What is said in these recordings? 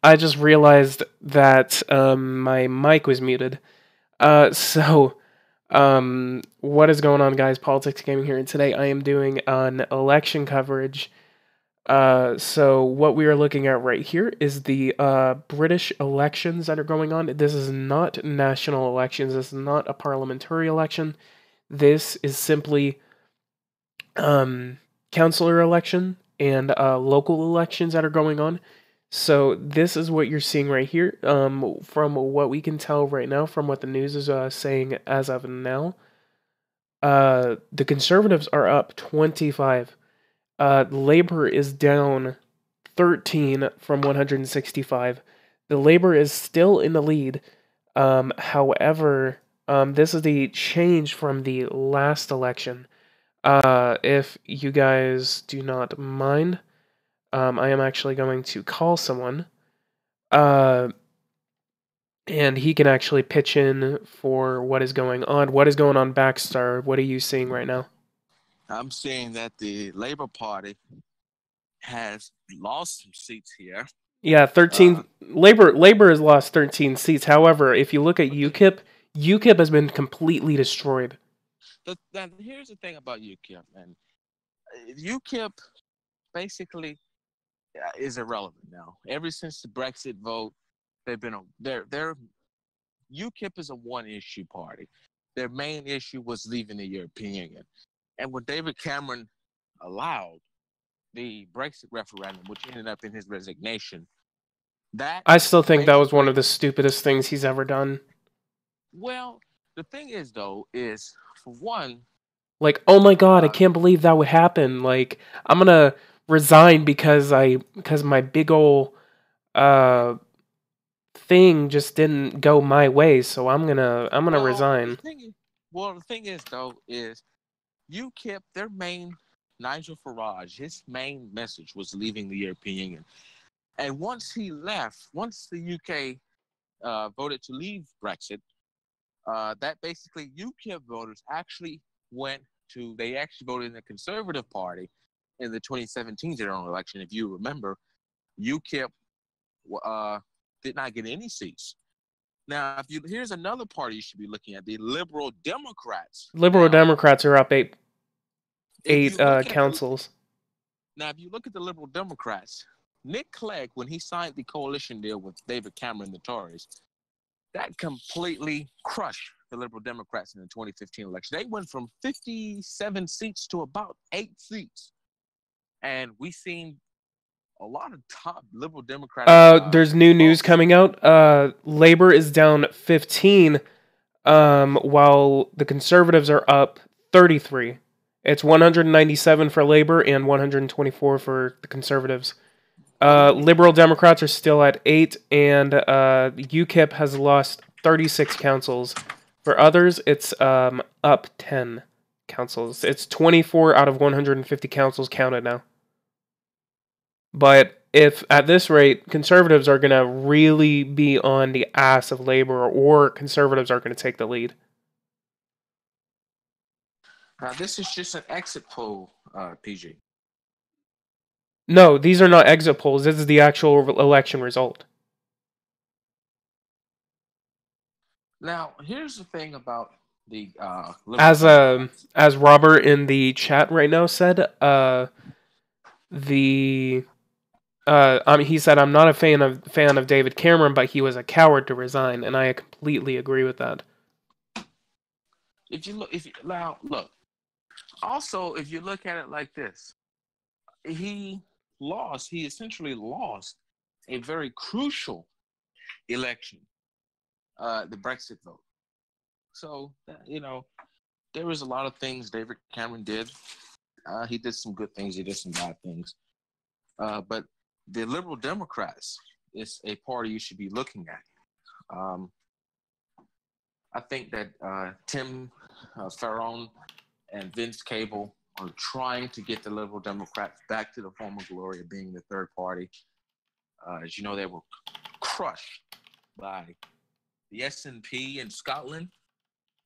I just realized that my mic was muted. What is going on, guys? Politics Gaming here, and today I am doing an election coverage. So what we are looking at right here is the British elections that are going on. This is not national elections. This is not a parliamentary election. This is simply councillor election and local elections that are going on. So this is what you're seeing right here. From what we can tell right now, from what the news is saying as of now, the Conservatives are up 25. Labour is down 13 from 165. The Labour is still in the lead. However, this is the change from the last election. If you guys do not mind, I am actually going to call someone. And he can actually pitch in for what is going on. What is going on, Baxstar? What are you seeing right now? I'm seeing that the Labour Party has lost some seats here. Yeah, 13. Labor has lost 13 seats. However, if you look at UKIP has been completely destroyed. Here's the thing about UKIP, man. UKIP basically is irrelevant now. Ever since the Brexit vote, they've been UKIP is a one-issue party. Their main issue was leaving the European Union, and when David Cameron allowed the Brexit referendum, which ended up in his resignation, I still think that was one of the stupidest things he's ever done. Well, the thing is, though, is for one, like, oh my god, I can't believe that would happen. Like, I'm gonna resign because my big ol' thing just didn't go my way, so I'm gonna resign. The thing is, though, is UKIP, their main, Nigel Farage, his main message was leaving the European Union. And once he left, once the UK voted to leave Brexit, that basically UKIP voters actually they actually voted in the Conservative Party in the 2017 general election. If you remember, UKIP did not get any seats. Now, here's another party you should be looking at: the Liberal Democrats. Liberal Democrats are up eight councils. Now, if you look at the Liberal Democrats, Nick Clegg, when he signed the coalition deal with David Cameron and the Tories, that completely crushed the Liberal Democrats in the 2015 election. They went from 57 seats to about 8 seats. And we've seen a lot of top Liberal Democrats. There's new news coming out. Labor is down 15, while the Conservatives are up 33. It's 197 for Labor and 124 for the Conservatives. Liberal Democrats are still at 8, and UKIP has lost 36 councils. For others, it's up 10 councils. It's 24 out of 150 councils counted now. But if at this rate, Conservatives are going to really be on the ass of Labor, or Conservatives are going to take the lead. Now, this is just an exit poll, PG. No, these are not exit polls. This is the actual election result. Now, here's the thing about the as Robert in the chat right now said, he said, I'm not a fan of David Cameron, but he was a coward to resign, and I completely agree with that. Look. Also, if you look at it like this, he essentially lost a very crucial election, the Brexit vote. So, there was a lot of things David Cameron did. He did some good things. He did some bad things. But the Liberal Democrats is a party you should be looking at. I think that Tim Farron and Vince Cable are trying to get the Liberal Democrats back to the former glory of being the third party. As you know, they were crushed by the SNP in Scotland,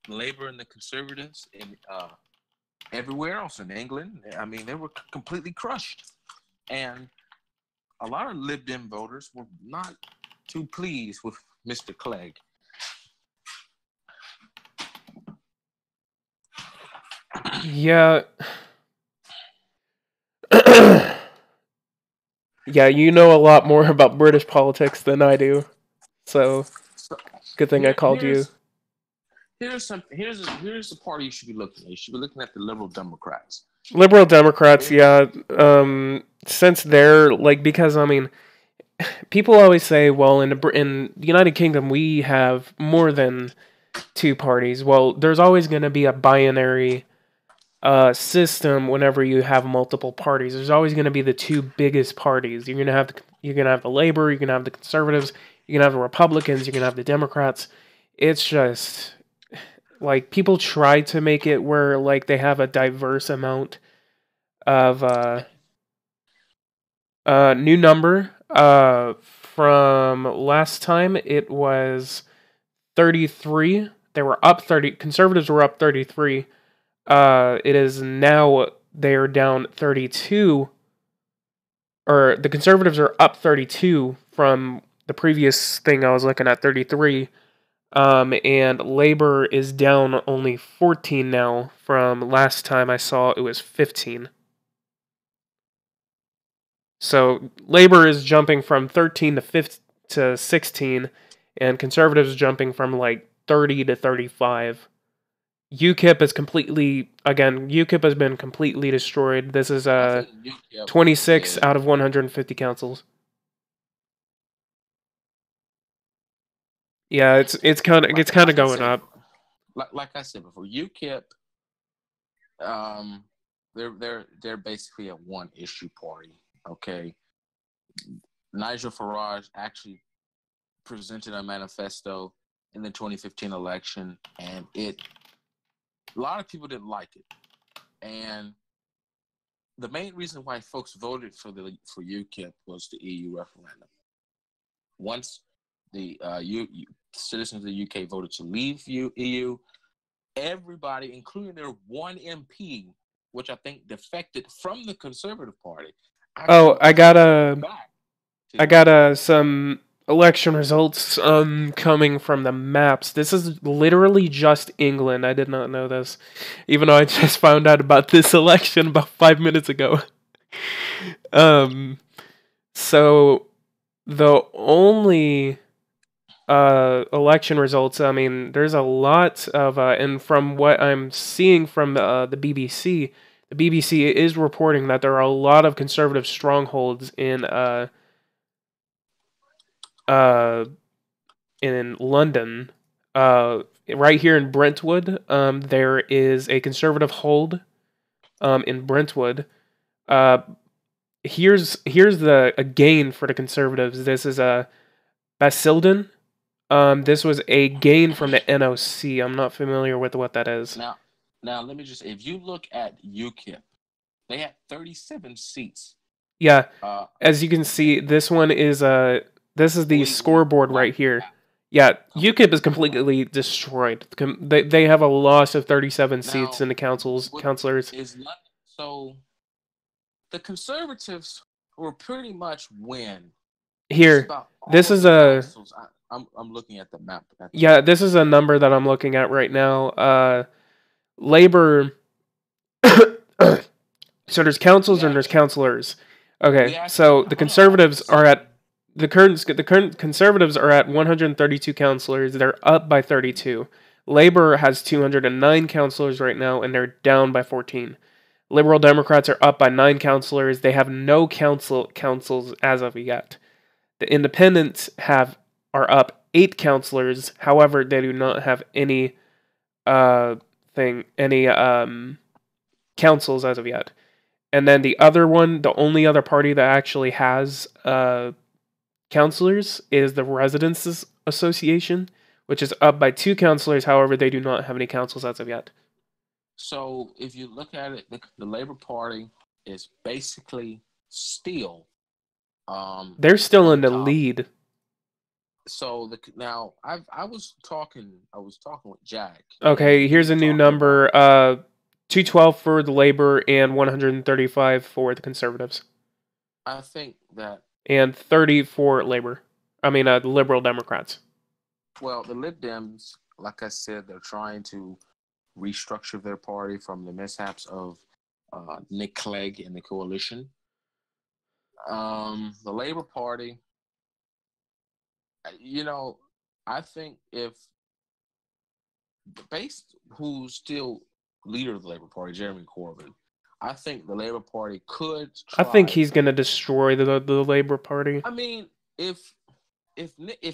Labour and the Conservatives, and everywhere else in England. I mean, they were completely crushed. And a lot of Lib Dem voters were not too pleased with Mr. Clegg. Yeah. Yeah, you know a lot more about British politics than I do. So, good thing I called you. Here's the party you should be looking at. You should be looking at the Liberal Democrats. Liberal Democrats, yeah. Since they're like, because I mean, people always say, well, in the United Kingdom we have more than two parties. Well, there's always going to be a binary system whenever you have multiple parties. There's always going to be the two biggest parties. You're gonna have the Labor, you're gonna have the Conservatives, you're gonna have the Republicans, you're gonna have the Democrats. It's just like people try to make it where like they have a diverse amount of new number. From last time it was 33. They were up 30. Conservatives were up 33. It is now they're down 32, or the Conservatives are up 32 from the previous thing I was looking at, 33. And Labor is down only 14 now from last time I saw it was 15. So Labor is jumping from 13 to 16, and Conservatives jumping from like 30 to 35. UKIP is UKIP has been completely destroyed. This is 26 out of 150 councils. Yeah, it's kind of going up. Like I said before, UKIP, they're basically a one issue party. Okay, Nigel Farage actually presented a manifesto in the 2015 election, and a lot of people didn't like it. And the main reason why folks voted for UKIP was the EU referendum. Once the citizens of the UK voted to leave EU, everybody, including their one MP, which I think defected from the Conservative Party. Oh, I got some election results coming from the maps. This is literally just England. I did not know this, even though I just found out about this election about 5 minutes ago. So the only election results, I mean, there's a lot of and from what I'm seeing from the BBC is reporting that there are a lot of conservative strongholds in London. Right here in Brentwood, there is a conservative hold in Brentwood. Here's a gain for the Conservatives. This is Basildon. This was a gain from the NOC. I'm not familiar with what that is. Now let me just, if you look at UKIP, they had 37 seats. Yeah, as you can see, this one is this is the scoreboard right here. Yeah, UKIP is completely destroyed. They have a loss of 37 seats in the councillors. So the Conservatives will pretty much win. Here, this is I'm looking at the map. Yeah, this is a number that I'm looking at right now. Labor. So there's councils and there's councillors. Okay, so the Conservatives are at the current Conservatives are at 132 councillors. They're up by 32. Labor has 209 councillors right now, and they're down by 14. Liberal Democrats are up by 9 councillors. They have no councils as of yet. The Independents are up 8 councillors. However, they do not have any councils as of yet. And then the only other party that actually has councillors is the Residents' Association, which is up by 2 councillors. However, they do not have any councils as of yet. So if you look at it, the Labour Party is basically still they're still in the lead. So now I was talking with Jack. Okay, here's a new number. 212 for the Labour and 135 for the Conservatives. I think that and 30 for Labor. I mean, the Liberal Democrats. Well, the Lib Dems, like I said, they're trying to restructure their party from the mishaps of Nick Clegg and the coalition. The Labor Party, I think if based who's still leader of the Labor Party, Jeremy Corbyn, I think the Labor Party could I think try. he's going to destroy the Labor Party. I mean, if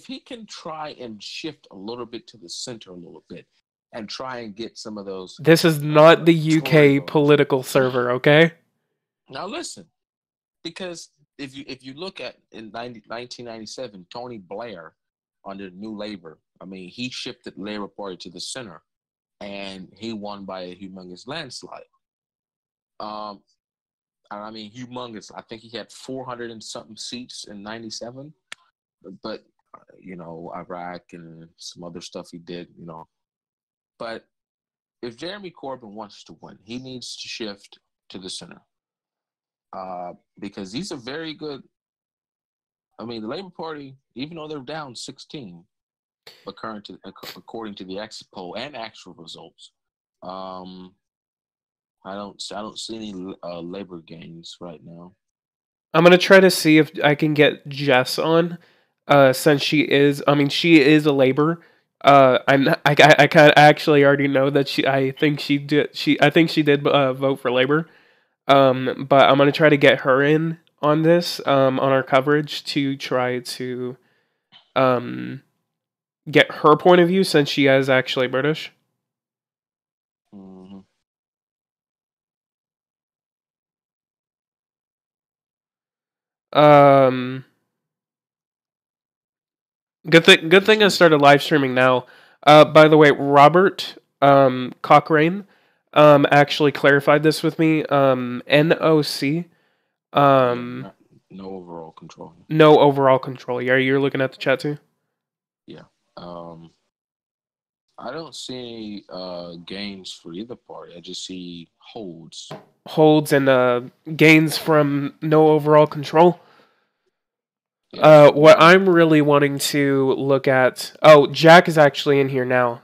he can try and shift a little bit to the center a little bit and try and get some of those. This is not the UK political server, okay? Now listen, because if you look at in 1997, Tony Blair under New Labour, I mean, he shifted the Labour Party to the center, and he won by a humongous landslide. I mean, humongous. I think he had 400 and something seats in '97, but Iraq and some other stuff he did, But if Jeremy Corbyn wants to win, he needs to shift to the center. Because these are very good. I mean, the Labour Party, even though they're down 16, but according to the exit poll and actual results, I don't see any Labour gains right now. I'm gonna try to see if I can get Jess on, since she is a Labor. I kind of actually already know that I think she did vote for Labor. But I'm gonna try to get her in on this, on our coverage to try to, get her point of view since she is actually British. Mm-hmm. Good thing I started live streaming now. By the way, Robert Cochrane actually clarified this with me. NOC. No overall control. No overall control. Yeah, you're looking at the chat too? Yeah. I don't see any gains for either party. I just see holds. Holds and gains from no overall control. Yeah, what I'm really wanting to look at. Oh, Jack is actually in here now.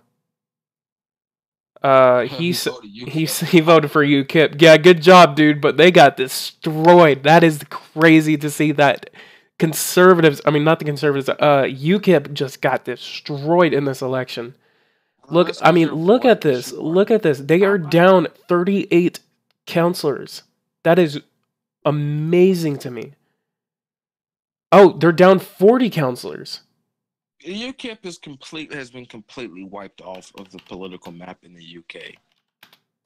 He voted for UKIP. Yeah, good job, dude. But they got destroyed. That is crazy to see that conservatives. I mean, not the conservatives. UKIP just got destroyed in this election. Look, I mean, look at this. Look at this. They are down 38 councillors. That is amazing to me. Oh, they're down 40 councillors. UKIP has been completely wiped off of the political map in the UK.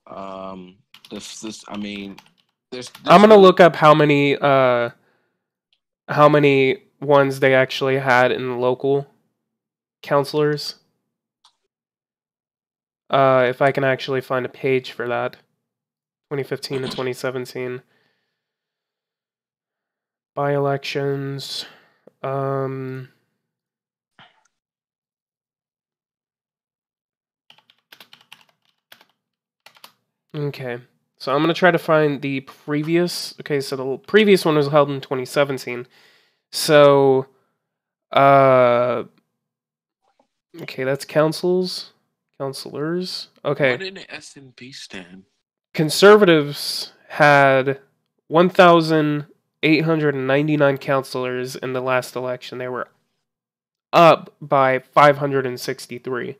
I mean, I'm gonna look up how many ones they actually had in local councillors. If I can actually find a page for that. 2015 to 2017. By-elections. Okay. So I'm going to try to find the previous... Okay, so the previous one was held in 2017. So... Okay, that's councillors. Okay. What did the SNP stand? Conservatives had 1,899 councillors in the last election. They were up by 563.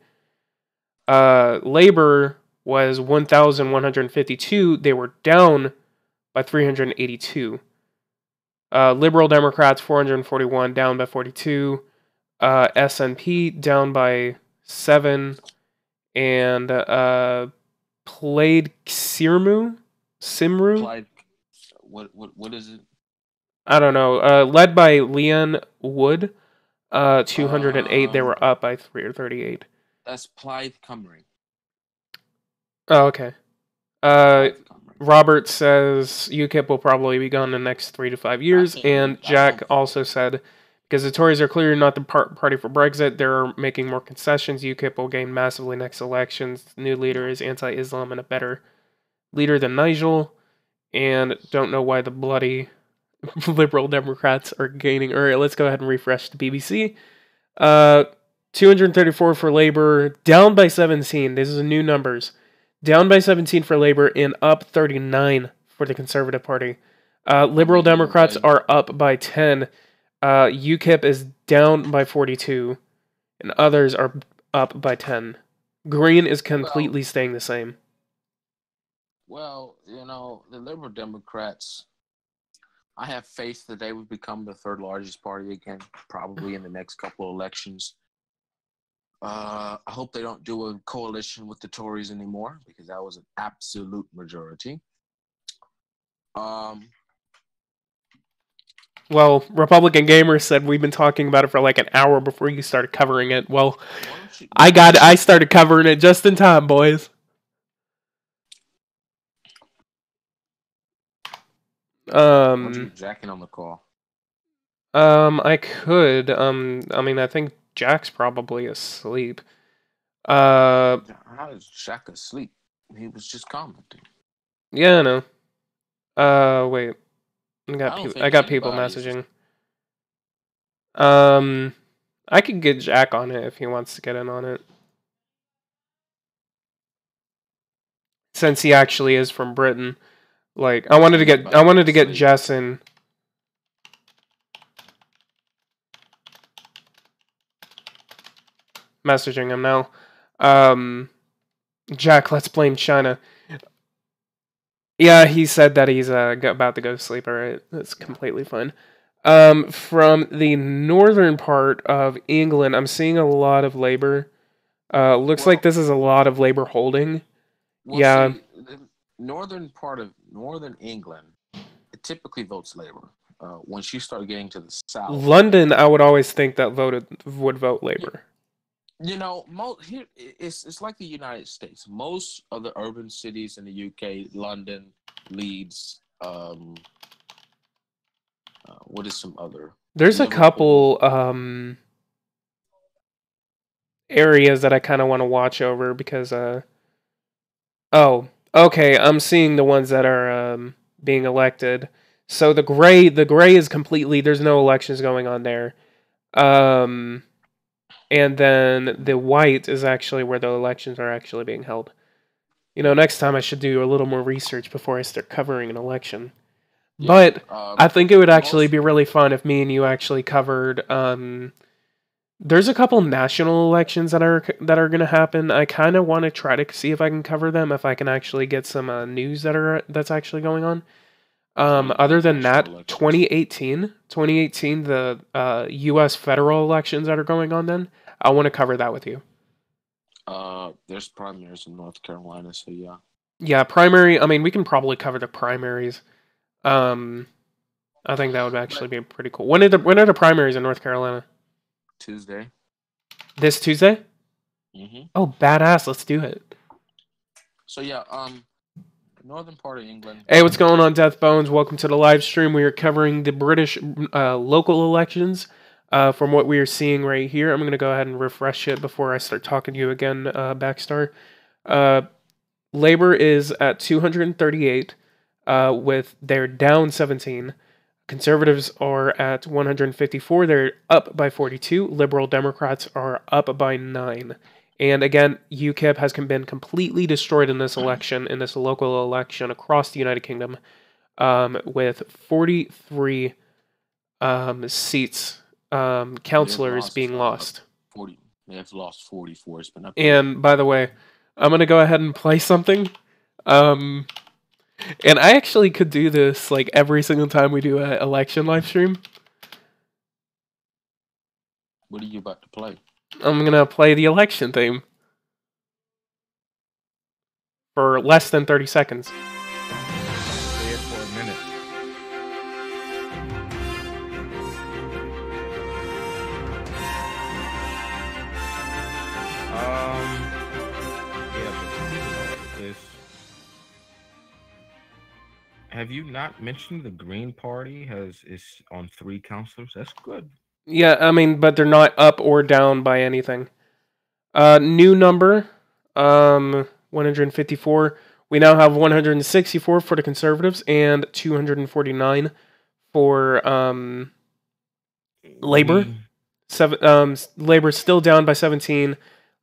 Labor was 1,152. They were down by 382. Liberal Democrats 441, down by 42. SNP down by 7, and Plaid Simru. What is it? I don't know. Led by Leon Wood, 208. They were up by 338. That's Plaid Cymru. Oh, okay. Robert says UKIP will probably be gone in the next 3 to 5 years, and Jack also said, because the Tories are clearly not the party for Brexit, they're making more concessions. UKIP will gain massively next elections. The new leader is anti-Islam and a better leader than Nigel, and don't know why the bloody Liberal Democrats are gaining. All right, let's go ahead and refresh the BBC. 234 for Labor, down by 17. This is new numbers. Down by 17 for Labor and up 39 for the Conservative Party. Liberal Democrats are up by 10. UKIP is down by 42. And others are up by 10. Green is completely staying the same. Well, the Liberal Democrats, I have faith that they would become the third largest party again, probably in the next couple of elections. I hope they don't do a coalition with the Tories anymore, because that was an absolute majority. Well, Republican Gamer said we've been talking about it for like an hour before you started covering it. Well, I started covering it just in time, boys. Why don't you get Jacking on the call? I could. I mean, I think Jack's probably asleep. How is Jack asleep? He was just commenting. Yeah, I know. Wait. I got people messaging. I could get Jack on it if he wants to get in on it. Since he actually is from Britain. Like, I wanted to get Jess in. Messaging him now. Jack, let's blame China. Yeah, he said that he's about to go to sleep. Alright, that's completely fine. From the northern part of England, I'm seeing a lot of Labour. Looks like this is a lot of Labour holding. Yeah. See, the northern part of northern England, it typically votes Labour. Once you start getting to the south, London, I would always think that would vote Labour. Here it's like the United States. Most of the urban cities in the UK, London, Leeds, what is some other? There's a couple areas that I kind of want to watch over because oh, okay, I'm seeing the ones that are being elected. So the gray is completely, there's no elections going on there. And then the white is actually where the elections are actually being held. Next time I should do a little more research before I start covering an election. Yeah, but I think it would actually be really fun if me and you actually covered. There's a couple national elections that are going to happen. I kind of want to try to see if I can cover them, if I can actually get some news that's actually going on. Other than that, 2018, the U.S. federal elections that are going on then, I want to cover that with you. There's primaries in North Carolina, so yeah. Yeah, primary, I mean, we can probably cover the primaries. I think that would actually be pretty cool. When are the primaries in North Carolina? Tuesday. This Tuesday? Mm-hmm. Oh, badass, let's do it. So yeah, northern part of England. Hey, what's going on, Death Bones? Welcome to the live stream. We are covering the British local elections. From what we are seeing right here, I'm going to go ahead and refresh it before I start talking to you again, Baxstar. Labour is at 238, they're down 17. Conservatives are at 154. They're up by 42. Liberal Democrats are up by 9. And again, UKIP has been completely destroyed in this election, in this local election across the United Kingdom, with 43 seats, councillors being lost. 40. They have lost 44. It's been up. And by the way, I'm going to go ahead and play something. And I actually could do this like every single time we do an election live stream. What are you about to play? I'm going to play the election theme. For less than 30 seconds. Play it for a minute. Have you not mentioned the Green Party is on 3 councillors? That's good. Yeah, I mean, but they're not up or down by anything. New number, 154. We now have 164 for the Conservatives and 249 for Labor. We Labor's still down by 17.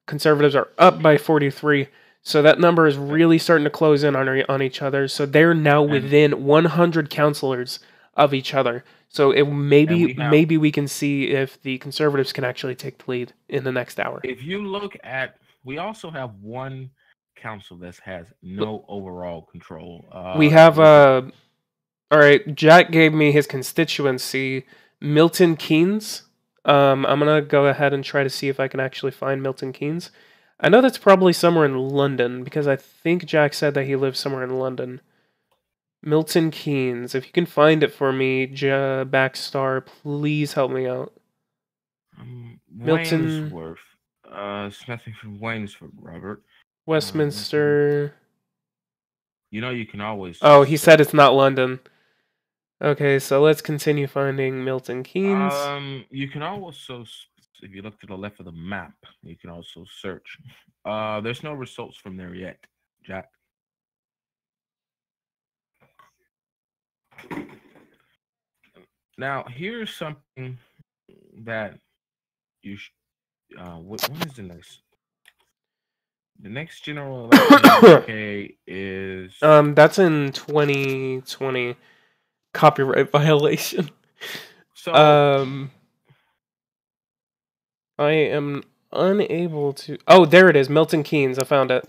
Conservatives are up by 43. So that number is really starting to close in on each other. So they're now and within 100 councilors of each other. So it and maybe we have. maybe we can see if the conservatives can actually take the lead in the next hour. If you look at, we also have one council that has no overall control. We If have you look at, all right, Jack gave me his constituency, Milton Keynes. I'm gonna go ahead and try to see if I can actually find Milton Keynes. I know that's probably somewhere in London because I think Jack said that he lives somewhere in London. Milton Keynes. If you can find it for me, Baxstar, please help me out. Milton, Waynesworth, it's nothing from Waynesford, Robert. Milton. Westminster. You know, you can always Oh, he said search. it's not London. Okay, so let's continue finding Milton Keynes. You can also, if you look to the left of the map, you can also search. There's no results from there yet, Jack. Now, here's something that you sh- when is the next? The next general election in the UK is That's in 2020. Copyright violation. so Um, I am unable to. Oh, there it is. Milton Keynes. I found it.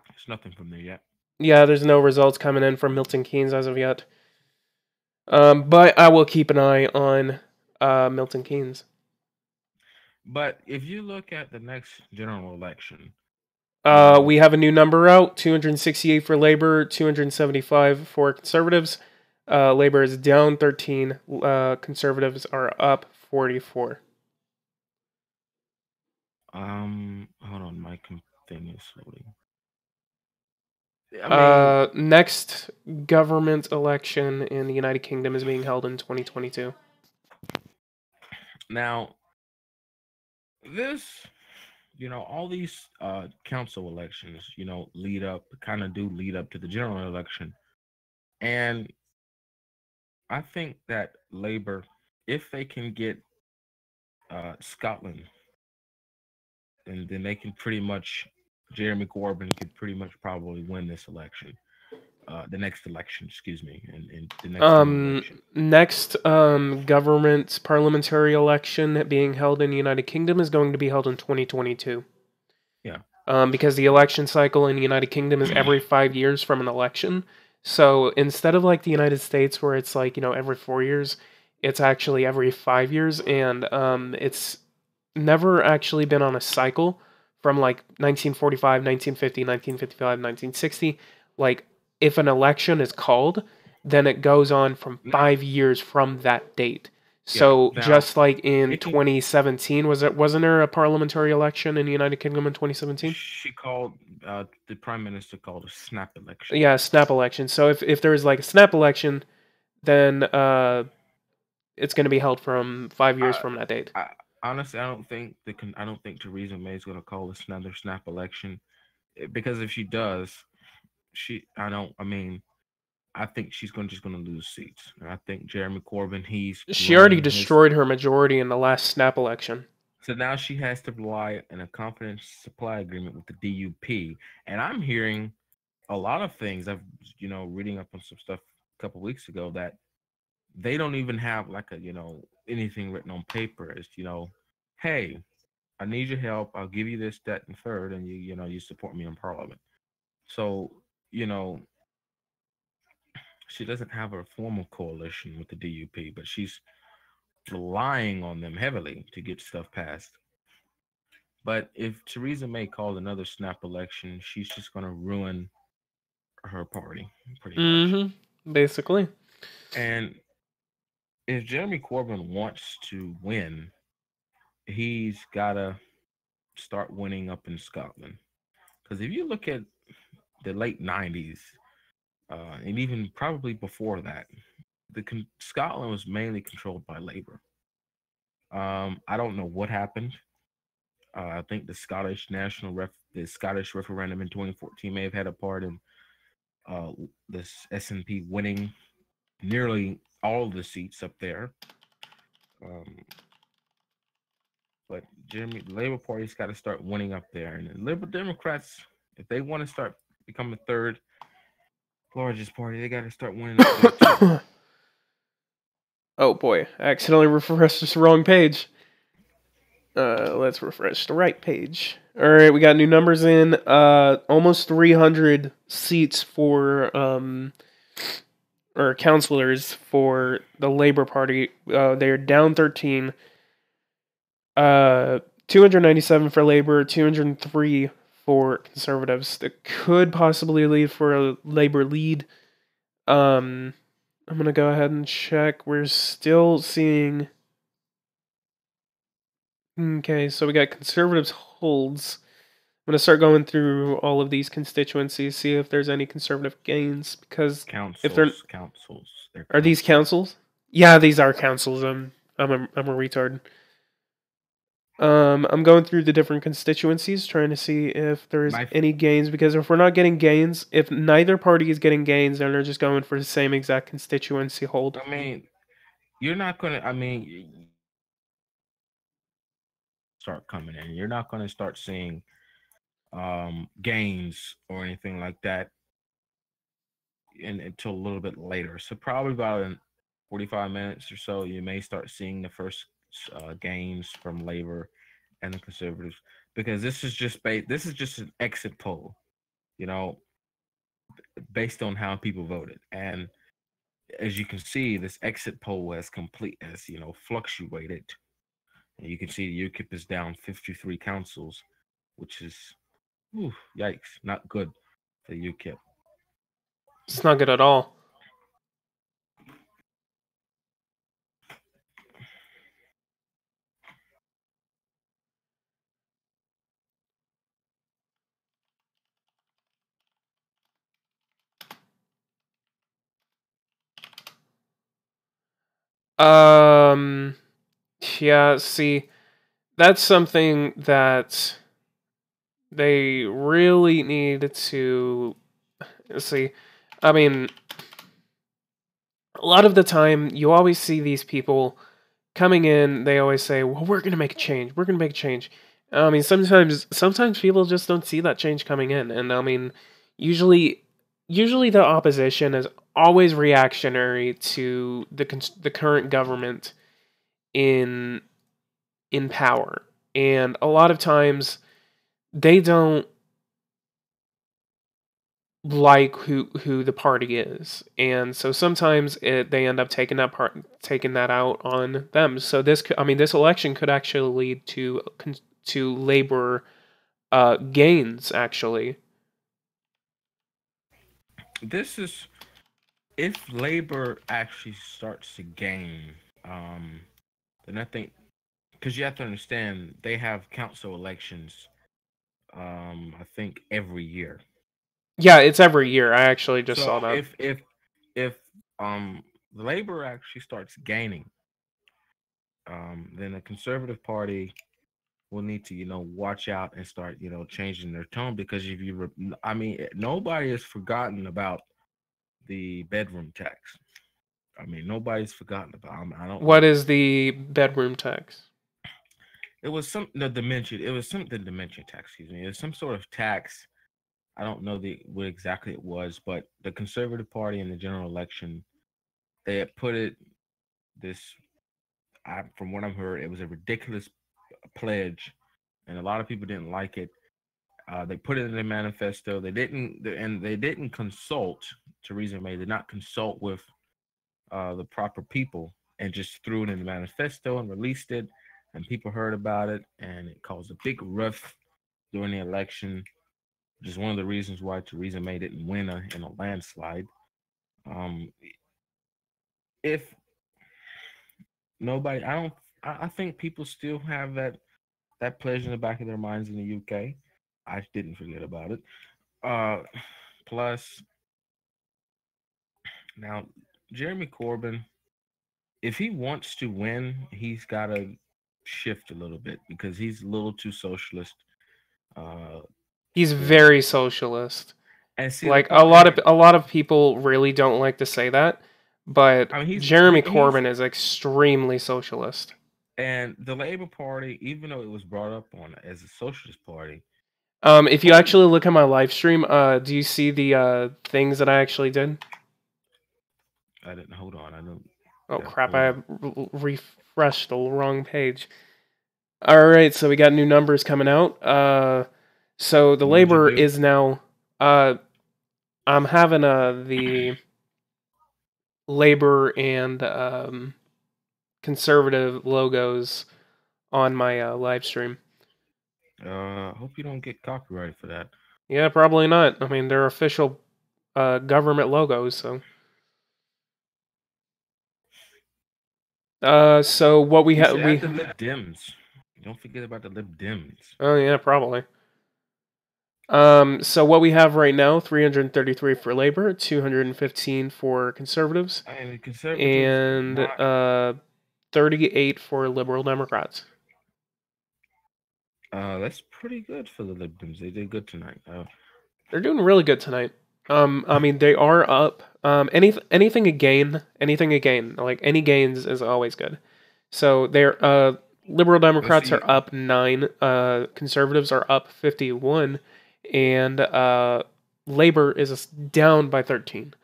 there's nothing from there yet. Yeah, there's no results coming in from Milton Keynes as of yet. But I will keep an eye on Milton Keynes. But if you look at the next general election, you know, We have a new number out: 268 for Labor, 275 for Conservatives. Labor is down 13. Conservatives are up 44. hold on, my thing is loading. I mean, Next government election in the United Kingdom is being held in 2022. now this, all these council elections, do lead up to the general election, and I think that Labour, if they can get Scotland, then they can pretty much, Jeremy Corbyn could pretty much probably win this election. The next election, excuse me, and the next general election. Next government parliamentary election being held in the United Kingdom is going to be held in 2022. Yeah. Because the election cycle in the United Kingdom is every 5 years from an election. So instead of like the United States, where it's like, every 4 years, it's actually every 5 years. And it's never actually been on a cycle from like 1945, 1950, 1955, 1960. Like, if an election is called, then it goes on from Now, 5 years from that date. yeah. So Now, just like in it can. 2017, wasn't there a parliamentary election in the United Kingdom in 2017? She called the prime minister called a snap election. Yeah, snap election. So if there is like a snap election, then it's going to be held from 5 years I, from that date. I honestly, I don't think I don't think Theresa May is going to call this another snap election, because if she does, I don't. I mean, I think she's just going to lose seats. And I think Jeremy Corbyn, he's She already blowing his. destroyed her majority in the last snap election. So now she has to rely on a confidence supply agreement with the DUP, and I'm hearing a lot of things. I've reading up on some stuff a couple weeks ago that they don't even have like a anything written on paper. It's hey, I need your help. I'll give you this, that, and third, and you support me in Parliament. So you know she doesn't have a formal coalition with the DUP, but she's relying on them heavily to get stuff passed. But if Theresa May called another snap election, she's just going to ruin her party, pretty much. Basically. And if Jeremy Corbyn wants to win, he's got to start winning up in Scotland. Because if you look at the late 90s, and even probably before that, Scotland was mainly controlled by Labour. I don't know what happened. I think the Scottish referendum in 2014 may have had a part in this SNP winning nearly all of the seats up there. Um, but Jeremy, the Labor Party's got to start winning up there, and the Liberal Democrats, if they want to start become the third largest party, they got to start winning up there too. Oh boy, I accidentally refreshed the wrong page. Let's refresh the right page. All right, we got new numbers in. Almost 300 seats for or councilors for the Labor Party. They're down 13. 297 for Labor, 203 for Conservatives. That could possibly lead for a Labor lead. I'm gonna go ahead and check. We're still seeing. Okay, so we got Conservatives holds. I'm gonna start going through all of these constituencies, see if there's any Conservative gains. Because if they're councils, are these councils? Yeah, these are councils. I'm a retard. I'm going through the different constituencies, trying to see if there's any gains. Because if we're not getting gains, if neither party is getting gains, then they're just going for the same exact constituency hold. I mean, you're not gonna. I mean, start coming in. You're not gonna start seeing gains or anything like that until a little bit later. So probably about in 45 minutes or so, you may start seeing the first gains from Labor and the Conservatives, because this is just an exit poll, you know, based on how people voted. And as you can see, this exit poll has fluctuated. And you can see UKIP is down 53 councils, which is, yikes, not good for UKIP. It's not good at all. Yeah, see, that's something that they really need to see. I mean, a lot of the time, you always see these people coming in. They always say, "Well, we're gonna make a change. We're gonna make a change." I mean, sometimes people just don't see that change coming in, and I mean, usually, the opposition is always reactionary to the current government in power, and a lot of times they don't like who the party is, and so sometimes they end up taking that out on them. So this election could actually lead to Labor gains. Actually, this is if Labor actually starts to gain, then I think, because you have to understand they have council elections, I think every year. Yeah, it's every year. I actually just saw that. If Labor actually starts gaining, then the Conservative Party will need to watch out and start changing their tone, because if you nobody has forgotten about the bedroom tax. I mean, nobody's forgotten about. I don't. What is the bedroom tax? It was the dementia. It was the dementia tax. Excuse me. It was some sort of tax. I don't know what exactly it was, but the Conservative Party in the general election, they had put it this. From what I've heard, it was a ridiculous pledge, and a lot of people didn't like it. They put it in the manifesto. They didn't consult. Theresa May did not consult with the proper people, and just threw it in the manifesto and released it, and people heard about it, and it caused a big rift during the election, which is one of the reasons why Theresa May didn't win in a landslide. If nobody, I think people still have that pledge in the back of their minds in the UK. I didn't forget about it. Plus, now Jeremy Corbyn, if he wants to win, he's got to shift a little bit, because he's a little too socialist. He's very socialist. And see, Like a lot of people really don't like to say that, but I mean, Jeremy he's Corbyn is extremely socialist. and the Labor Party, even though it was brought up on as a socialist party. If you actually look at my live stream, do you see the things that I actually did? I didn't. Hold on. I don't. Oh crap! I refreshed the wrong page. All right, so we got new numbers coming out. So the What did you Labor do? is now. I'm having the Labor and conservative logos on my live stream. Hope you don't get copyrighted for that. Yeah, probably not. I mean, they're official government logos, so. So what we have, Add the Lib Dems. Don't forget about the Lib Dems. Oh yeah, probably. So what we have right now: 333 for Labor, 215 for Conservatives, And the Conservatives and 38 for Liberal Democrats. That's pretty good for the Lib Dems. They did good tonight. They're doing really good tonight. I mean, they are up. Anything a gain, like any gains is always good. So they're Liberal Democrats are up 9, Conservatives are up 51, and Labor is down by 13.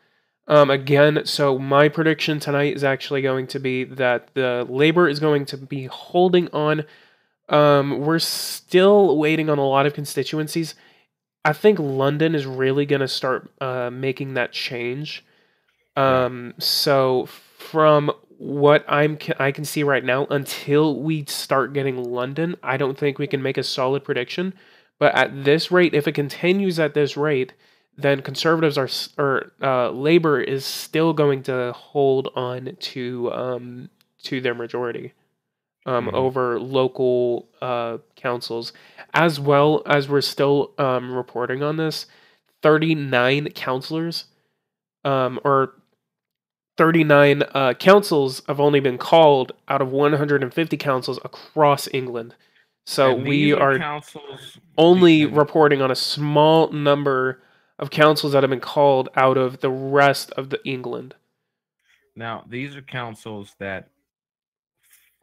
Again, so my prediction tonight is actually going to be that the Labor is going to be holding on. We're still waiting on a lot of constituencies. I think London is really going to start making that change. So from what I can see right now, until we start getting London, I don't think we can make a solid prediction. But at this rate, if it continues at this rate, then Conservatives Labor is still going to hold on to their majority over local councils, as well as we're still reporting on this. 39 councillors or 39 councils have only been called out of 150 councils across England. So we are only reporting on a small number of councils that have been called out of the rest of the England. Now, these are councils that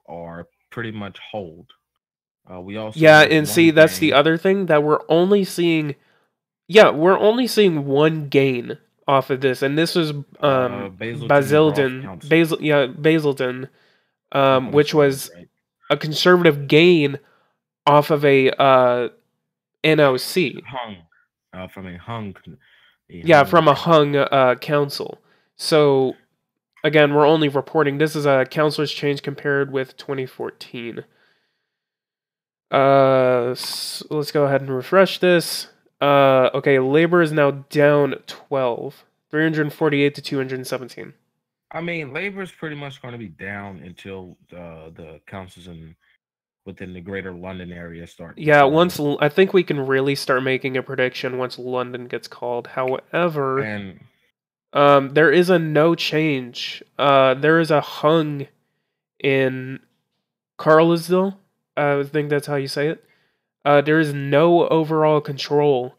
are pretty much hold. We also and see that's the other thing that we're only seeing. Yeah, we're only seeing one gain off of this, and this was Basildon, which was a conservative gain off of a NOC. From a hung. From a hung council. So again, we're only reporting this is a councilor's change compared with 2014. So let's go ahead and refresh this. Okay, Labor is now down 12, 348 to 217. I mean, Labor is pretty much going to be down until the councils within the greater London area start. Yeah, I think we can really start making a prediction once London gets called. However, there is a no change. There is a hung in Carlisle. I think that's how you say it. There is no overall control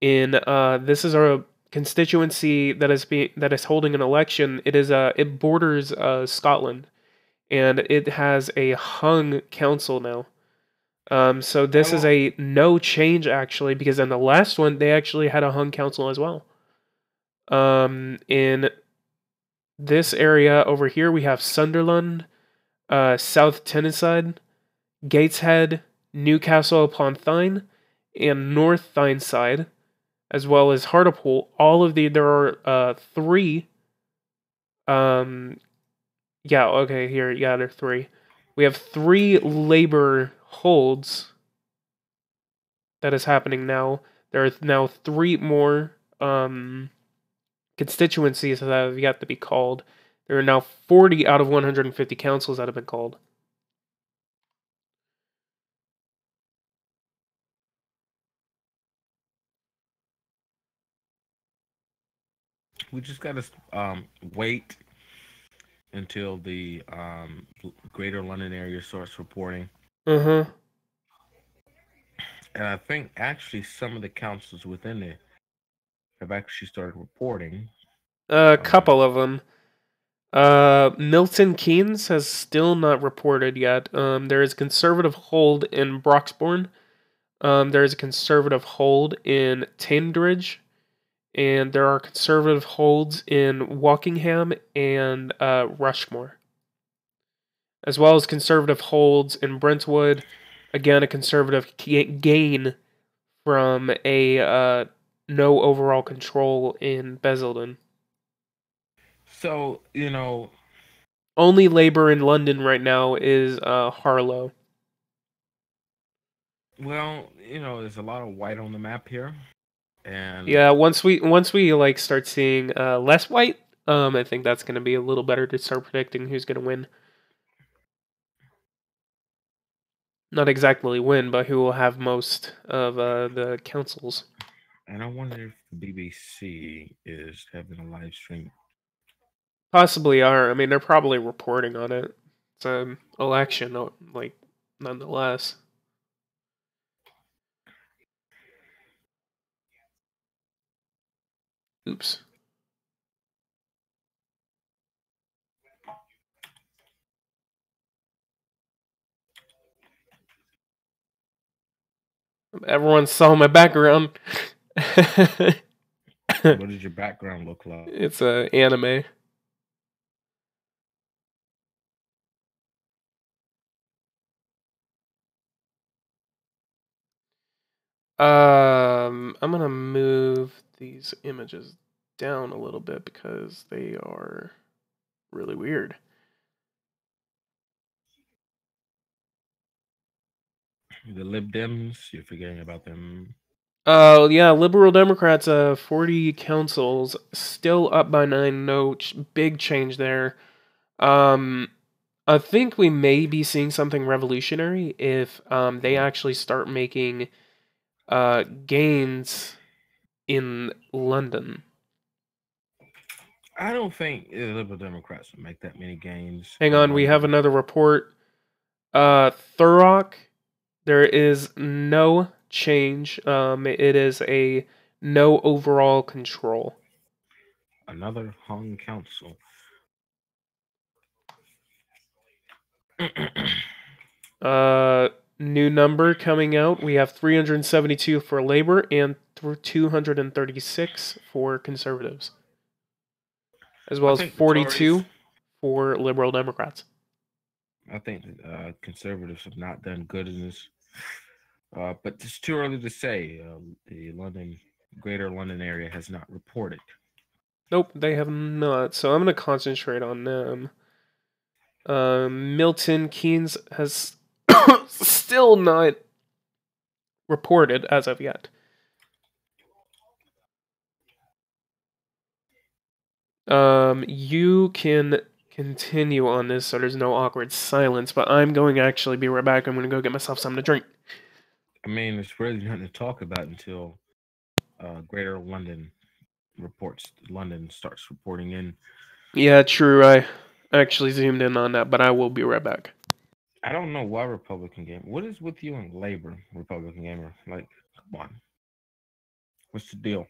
in this is a constituency that is holding an election. It borders Scotland, and it has a hung council now. So this is a no change actually, because in the last one they actually had a hung council as well. In this area over here we have Sunderland, South Tyneside, Gateshead, Newcastle upon Tyne, and North Tyneside, as well as Hartlepool. There are 3. There are 3. We have 3 Labor holds that is happening now. There are now 3 more constituencies that have yet to be called. There are now 40 out of 150 councils that have been called. We just got to wait until the greater London area starts reporting. And I think actually some of the councils within have actually started reporting. A couple of them. Milton Keynes has still not reported yet. There is a conservative hold in Broxbourne. There is a conservative hold in Tandridge, and there are conservative holds in Wokingham and Rushmore, as well as conservative holds in Brentwood. Again, a conservative gain from a no overall control in Basildon. So, only Labour in London right now is Harlow. Well, there's a lot of white on the map here, and yeah, once we like start seeing less white, I think that's going to be a little better to start predicting who's going to win. Not exactly win, but who will have most of the councils. And I wonder if the BBC is having a live stream. Possibly are. I mean, they're probably reporting on it. It's an election, like, nonetheless. Oops. Everyone saw my background. What does your background look like? It's a anime. I'm gonna move these images down a little bit because they are really weird. The Lib Dems, you're forgetting about them. Oh, yeah, Liberal Democrats, 40 councils, still up by 9, no big change there. I think we may be seeing something revolutionary if they actually start making gains in London. I don't think the Liberal Democrats will make that many gains. Hang on, we have another report. Thurrock, there is no change. It is a no overall control. Another hung council. New number coming out. We have 372 for Labor and 236 for Conservatives, as well as 42 for Liberal Democrats. I think Conservatives have not done good in this, but it's too early to say. The Greater London area has not reported. Nope, they have not. So I'm going to concentrate on them. Milton Keynes has still not reported as of yet. You can continue on this so there's no awkward silence, but I'm going to actually be right back. I'm going to go get myself something to drink. I mean, there's really nothing to talk about until Greater London starts reporting in. Yeah, true. I actually zoomed in on that, but I will be right back. I don't know why Republican Gamer. What is with you and Labor, Republican Gamer? Like, come on. What's the deal?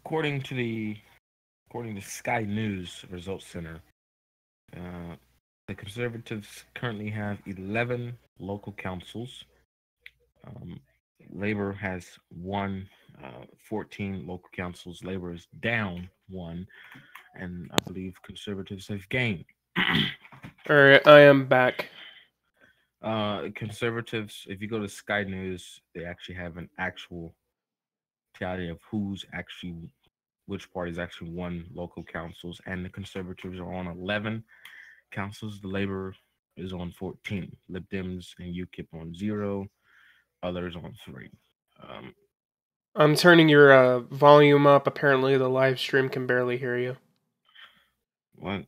According to Sky News Results Center, the Conservatives currently have 11 local councils. Labor has 14 local councils. Labor is down 1, and I believe Conservatives have gained. All right, I am back. Conservatives, if you go to Sky News, they actually have an actual tally of who's actually which parties actually won local councils, and the Conservatives are on 11 councils. The Labor is on 14. Lib Dems and UKIP on 0. Others on 3. Um, I'm turning your volume up. Apparently, the live stream can barely hear you. what?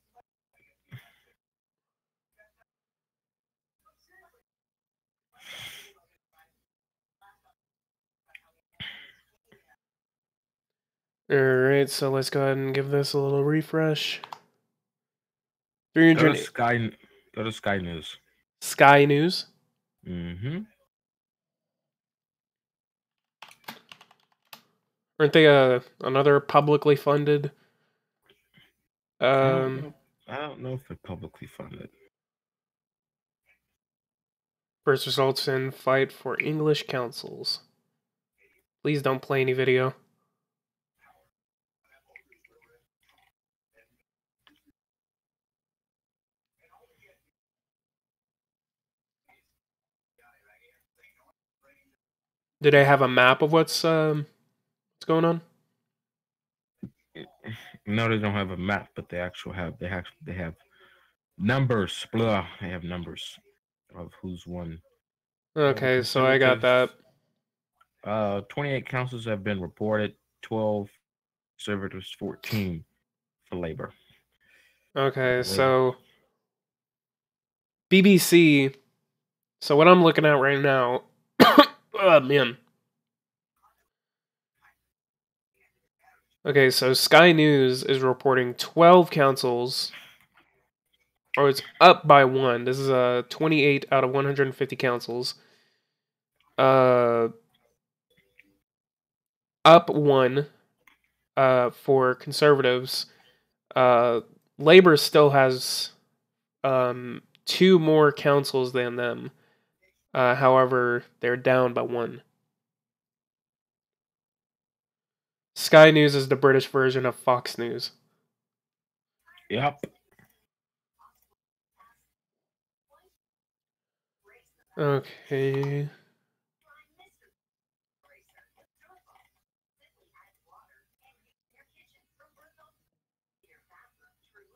Alright, so let's go ahead and give this a little refresh. Go to 300 Sky. Go to Sky News. Sky News. Mm-hmm. Aren't they another publicly funded? I don't know if they're publicly funded. First results in fight for English councils. Please don't play any video. Do they have a map of what's going on? No, they don't have a map, but they have numbers. Blah. They have numbers of who's won. Okay, so I got that. 28 councils have been reported. 12 Conservatives, 14 for Labor. Okay, so BBC. So what I'm looking at right now. Oh man. Okay, so Sky News is reporting 12 councils. Or it's up by 1. This is 28 out of 150 councils. Up 1 for Conservatives. Labor still has 2 more councils than them. However, they're down by 1. Sky News is the British version of Fox News. Yep. Okay.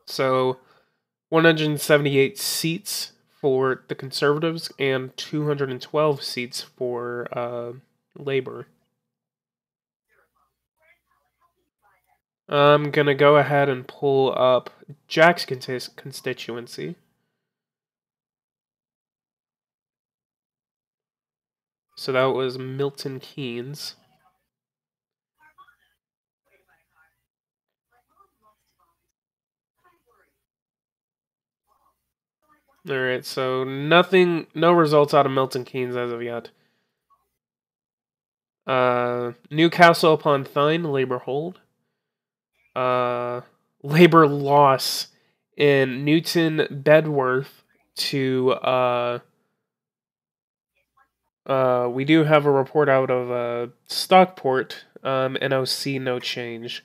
So, 178 seats for the Conservatives and 212 seats for Labor. I'm going to go ahead and pull up Jack's constituency. So that was Milton Keynes. Alright, so no results out of Milton Keynes as of yet. Newcastle upon Tyne, Labor hold. Labor loss in Newton Bedworth to we do have a report out of Stockport, NOC no change.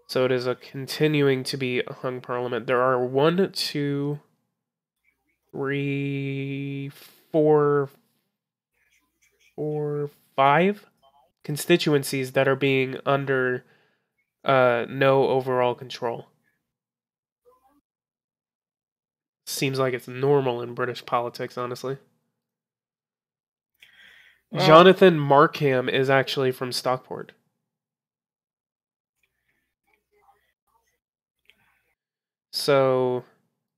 So it is continuing to be a hung parliament. There are 1, 2, 3, 4, 5 constituencies that are being under no overall control. Seems like it's normal in British politics, honestly. Jonathan Markham is actually from Stockport. So,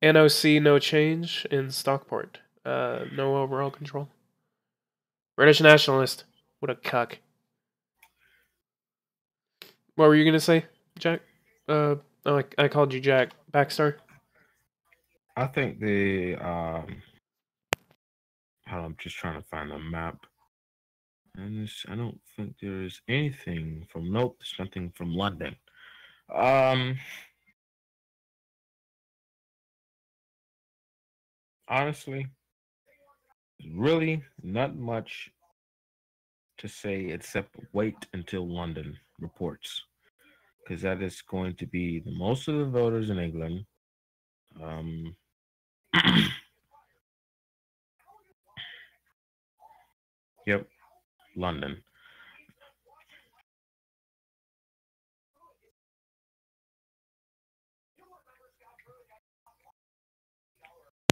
NOC no change in Stockport. No overall control. British nationalist. What a cuck. What were you gonna say, Jack? I called you Jack. Baxstar? I think I'm just trying to find a map. And I don't think there's anything from nope, there's nothing from London. Honestly, really not much to say except wait until London reports, because that is going to be the most of the voters in England. Yep, London.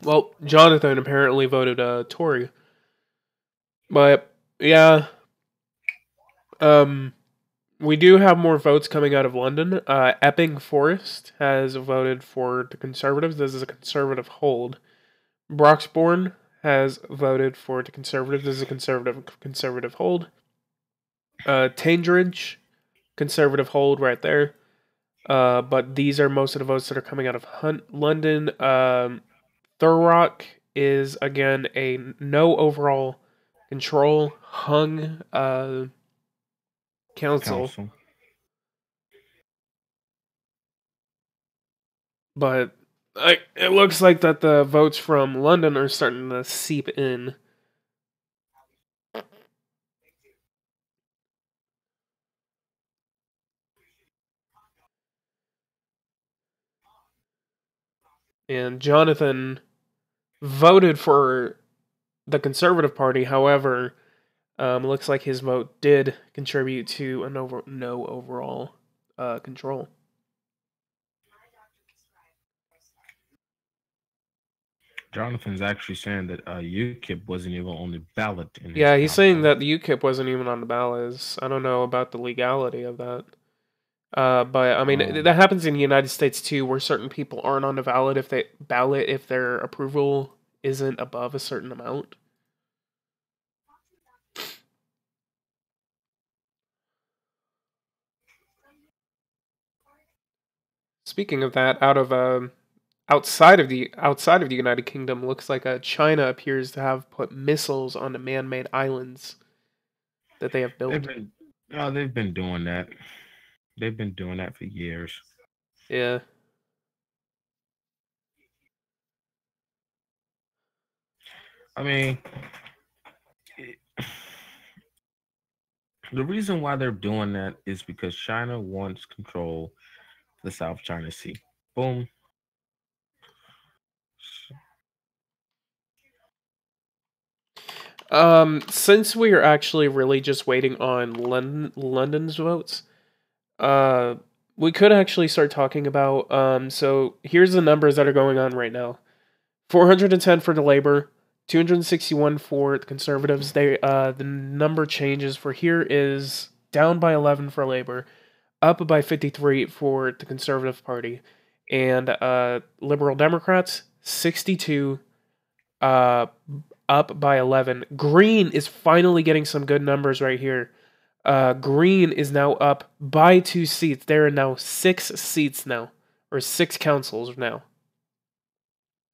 Well, Jonathan apparently voted Tory, but yeah, we do have more votes coming out of London. Epping Forest has voted for the Conservatives. This is a Conservative hold. Broxbourne has voted for the Conservatives. This is a Conservative hold. Tangridge, Conservative hold right there. But these are most of the votes that are coming out of London. Thurrock is again a no overall control hung council. But it looks like that the votes from London are starting to seep in. And Jonathan voted for the Conservative Party. However, looks like his vote did contribute to no overall control. Jonathan's actually saying that UKIP wasn't even on the ballot in his Yeah, he's council. saying that the UKIP wasn't even on the ballot. I don't know about the legality of that. But I mean, that happens in the United States too, where certain people aren't on the ballot if their approval isn't above a certain amount. Speaking of that, outside of the United Kingdom, looks like China appears to have put missiles on the man-made islands that they have built. They've been doing that. They've been doing that for years. Yeah. I mean, the reason why they're doing that is because China wants control of the South China Sea. Boom. Since we are actually really just waiting on London's votes, we could actually start talking about, so here's the numbers that are going on right now. 410 for the Labour, 261 for the Conservatives. The number changes for here is down by 11 for Labour, up by 53 for the Conservative Party, and Liberal Democrats 62, up by 11. Green is finally getting some good numbers right here. Green is now up by 2 seats. There are now 6 seats now, or 6 councils now.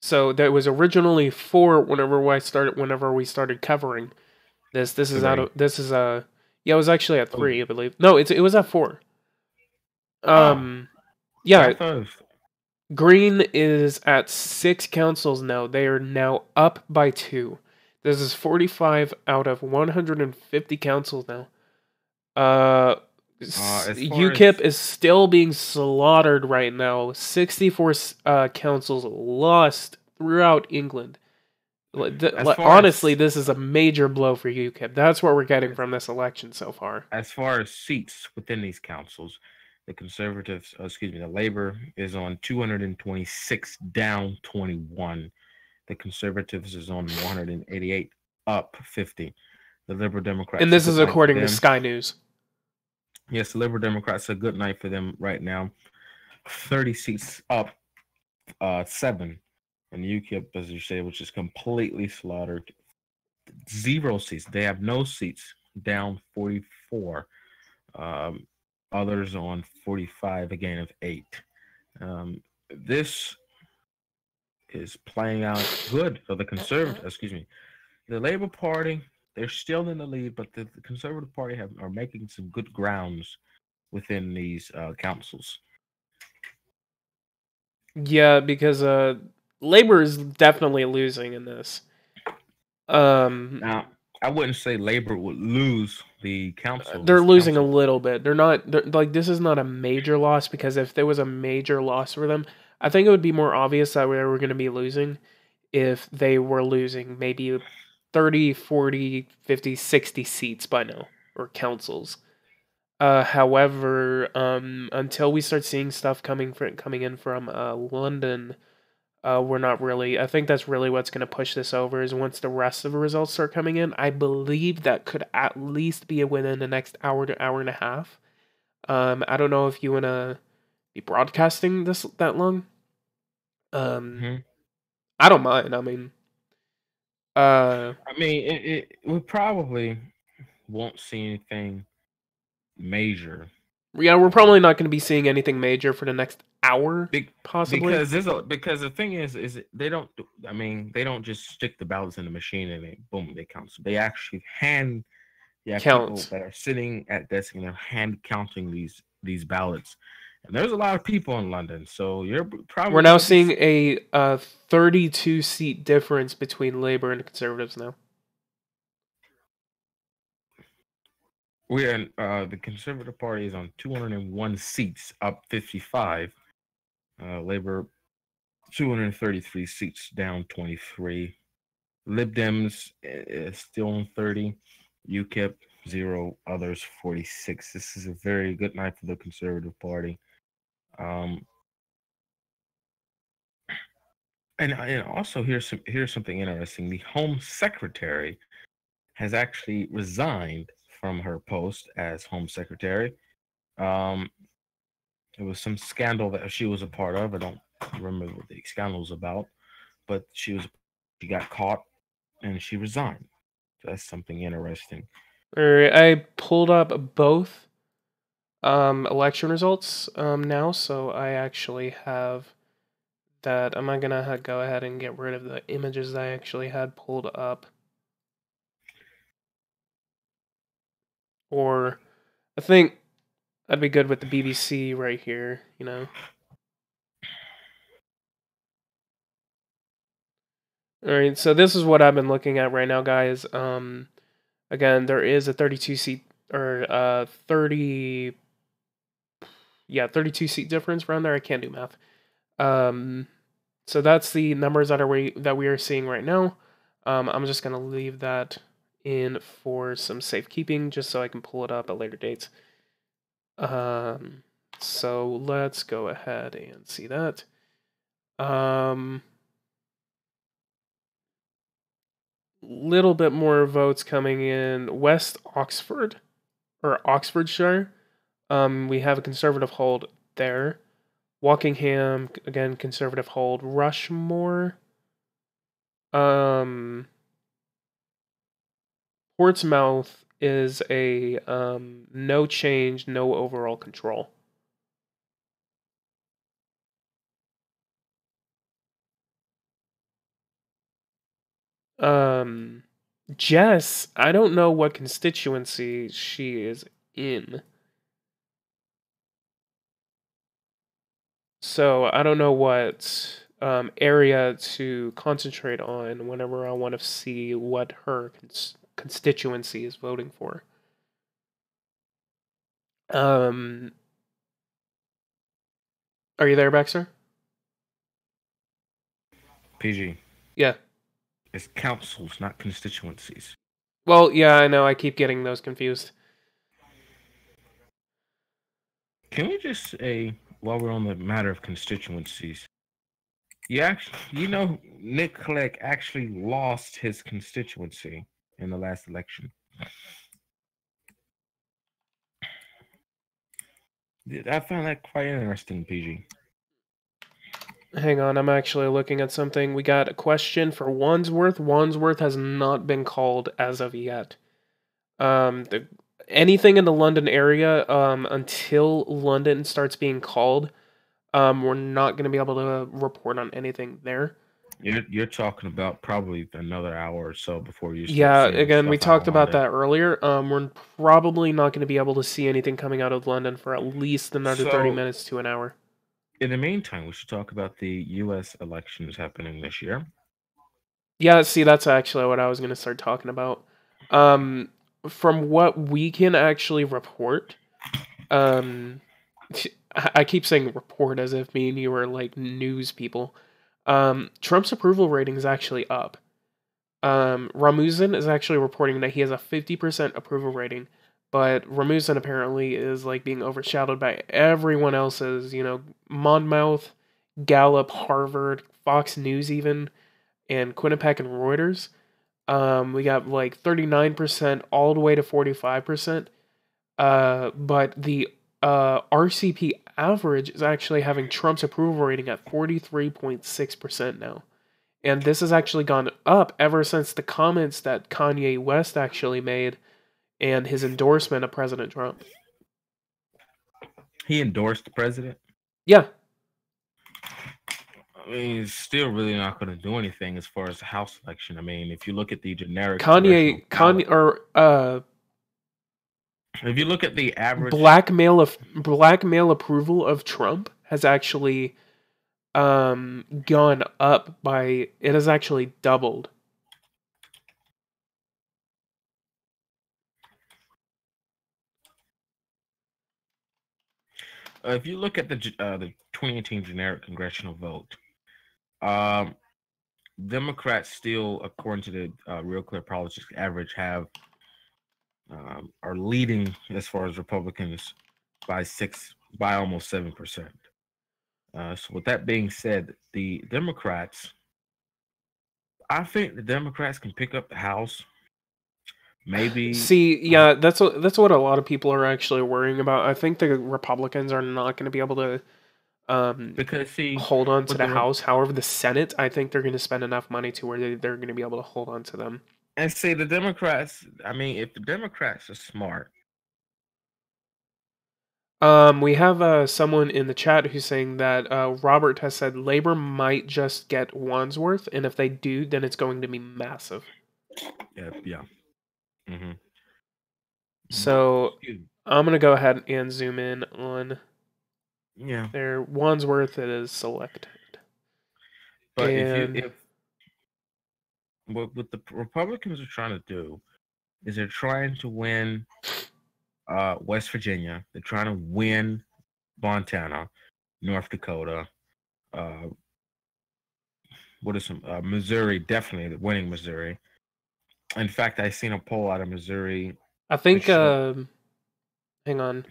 So there was originally 4 whenever we started covering this. This is yeah, it was actually at 3, I believe. No, it was at 4. Yeah. Green is at 6 councils now. They are now up by 2. This is 45 out of 150 councils now. UKIP is still being slaughtered right now. 64 councils lost throughout England. Honestly, this is a major blow for UKIP. That's what we're getting from this election so far. As far as seats within these councils, the the Labour is on 226, down 21. The Conservatives is on 188, up 50. The Liberal Democrats. And this is according to Sky News. Yes, the Liberal Democrats, a good night for them right now. 30 seats up, 7. And UKIP, as you say, which is completely slaughtered. 0 seats. They have no seats, down 44. Others on 45, a gain of 8. This is playing out good for the the Labour Party. They're still in the lead, but the Conservative Party are making some good grounds within these councils. Yeah, because Labour is definitely losing in this. Now, I wouldn't say Labour would lose the council. They're losing a little bit. This is not a major loss, because if there was a major loss for them, I think it would be more obvious that we were going to be losing if they were losing maybe 30, 40, 50, 60 seats by now, or councils. However, until we start seeing stuff coming in from London, we're not really. I think that's really what's going to push this over. Is once the rest of the results start coming in, I believe that could at least be within the next hour to hour and a half. I don't know if you want to be broadcasting this that long. I don't mind. I mean, we probably won't see anything major. Yeah, we're probably not going to be seeing anything major for the next hour, possibly. Because the thing is they don't. I mean, they don't just stick the ballots in the machine and they count. So they actually hand. Yeah, count. People that are sitting at desks and they're hand counting these ballots. And there's a lot of people in London, so we're now seeing a 32 seat difference between Labour and the Conservatives now. The Conservative Party is on 201 seats, up 55. Labour 233 seats, down 23. Lib Dems is still on 30. UKIP 0, others 46. This is a very good night for the Conservative Party. And also here's something interesting. The Home Secretary has actually resigned from her post as Home Secretary. It was some scandal that she was a part of. I don't remember what the scandal was about, but she got caught and she resigned. So that's something interesting. All right, I pulled up both election results now, so I actually have that. I'm not gonna go ahead and get rid of the images I actually had pulled up. Or I think I'd be good with the BBC right here, you know. All right, so this is what I've been looking at right now, guys. Again, there is a 32 seat or 32 seat difference around there. I can't do math. So that's the numbers that we are seeing right now. I'm just gonna leave that in for some safekeeping, just so I can pull it up at later dates. So let's go ahead and see that. Little bit more votes coming in West Oxford or Oxfordshire. We have a Conservative hold there. Wokingham, again, Conservative hold. Rushmore. Portsmouth is a no change, no overall control. Jess, I don't know what constituency she is in. So I don't know what area to concentrate on whenever I want to see what her constituency is voting for. Are you there, Baxter? PG. Yeah. It's councils, not constituencies. Well, yeah, I know. I keep getting those confused. Can we just say, while we're on the matter of constituencies, Nick Clegg actually lost his constituency in the last election. I found that quite interesting, PG. Hang on, I'm actually looking at something. We got a question for Wandsworth. Wandsworth has not been called as of yet. Anything in the London area, until London starts being called, we're not going to be able to report on anything there. You're talking about probably another hour or so before you start. Yeah, again, we talked about that earlier. We're probably not going to be able to see anything coming out of London for at least another 30 minutes to an hour. In the meantime, we should talk about the U.S. elections happening this year. Yeah, see, that's actually what I was going to start talking about. From what we can actually report, I keep saying report as if me and you are like news people. Trump's approval rating is actually up. Ramusin is actually reporting that he has a 50% approval rating, but Ramusin apparently is like being overshadowed by everyone else's, Monmouth, Gallup, Harvard, Fox News even, and Quinnipiac and Reuters. We got like 39% all the way to 45%. But the RCP average is actually having Trump's approval rating at 43.6% now. And this has actually gone up ever since the comments that Kanye West actually made and his endorsement of President Trump. He endorsed the president? Yeah. I mean, he's still really not going to do anything as far as the House election. I mean, if you look at the generic Kanye if you look at the average blackmail approval of Trump has actually gone up by, it has actually doubled. If you look at the 2018 generic congressional vote, Democrats still, according to the Real Clear Politics average, are leading as far as Republicans by almost 7%. So with that being said, the Democrats, I think the Democrats can pick up the House. Maybe. See, yeah, that's what a lot of people are actually worrying about. I think the Republicans are not going to be able to because hold on to the House. However, the Senate, I think they're going to spend enough money to where they're going to be able to hold on to them. And see, the Democrats, I mean, if the Democrats are smart. We have someone in the chat who's saying that Robert has said Labor might just get Wandsworth, and if they do, then it's going to be massive. Yeah. Mm-hmm. So I'm going to go ahead and zoom in on Yeah. their Wandsworth. It is selected. But if what the Republicans are trying to do is they're trying to win West Virginia. They're trying to win Montana, North Dakota. Missouri, definitely winning Missouri. In fact, I seen a poll out of Missouri. I think, hang on.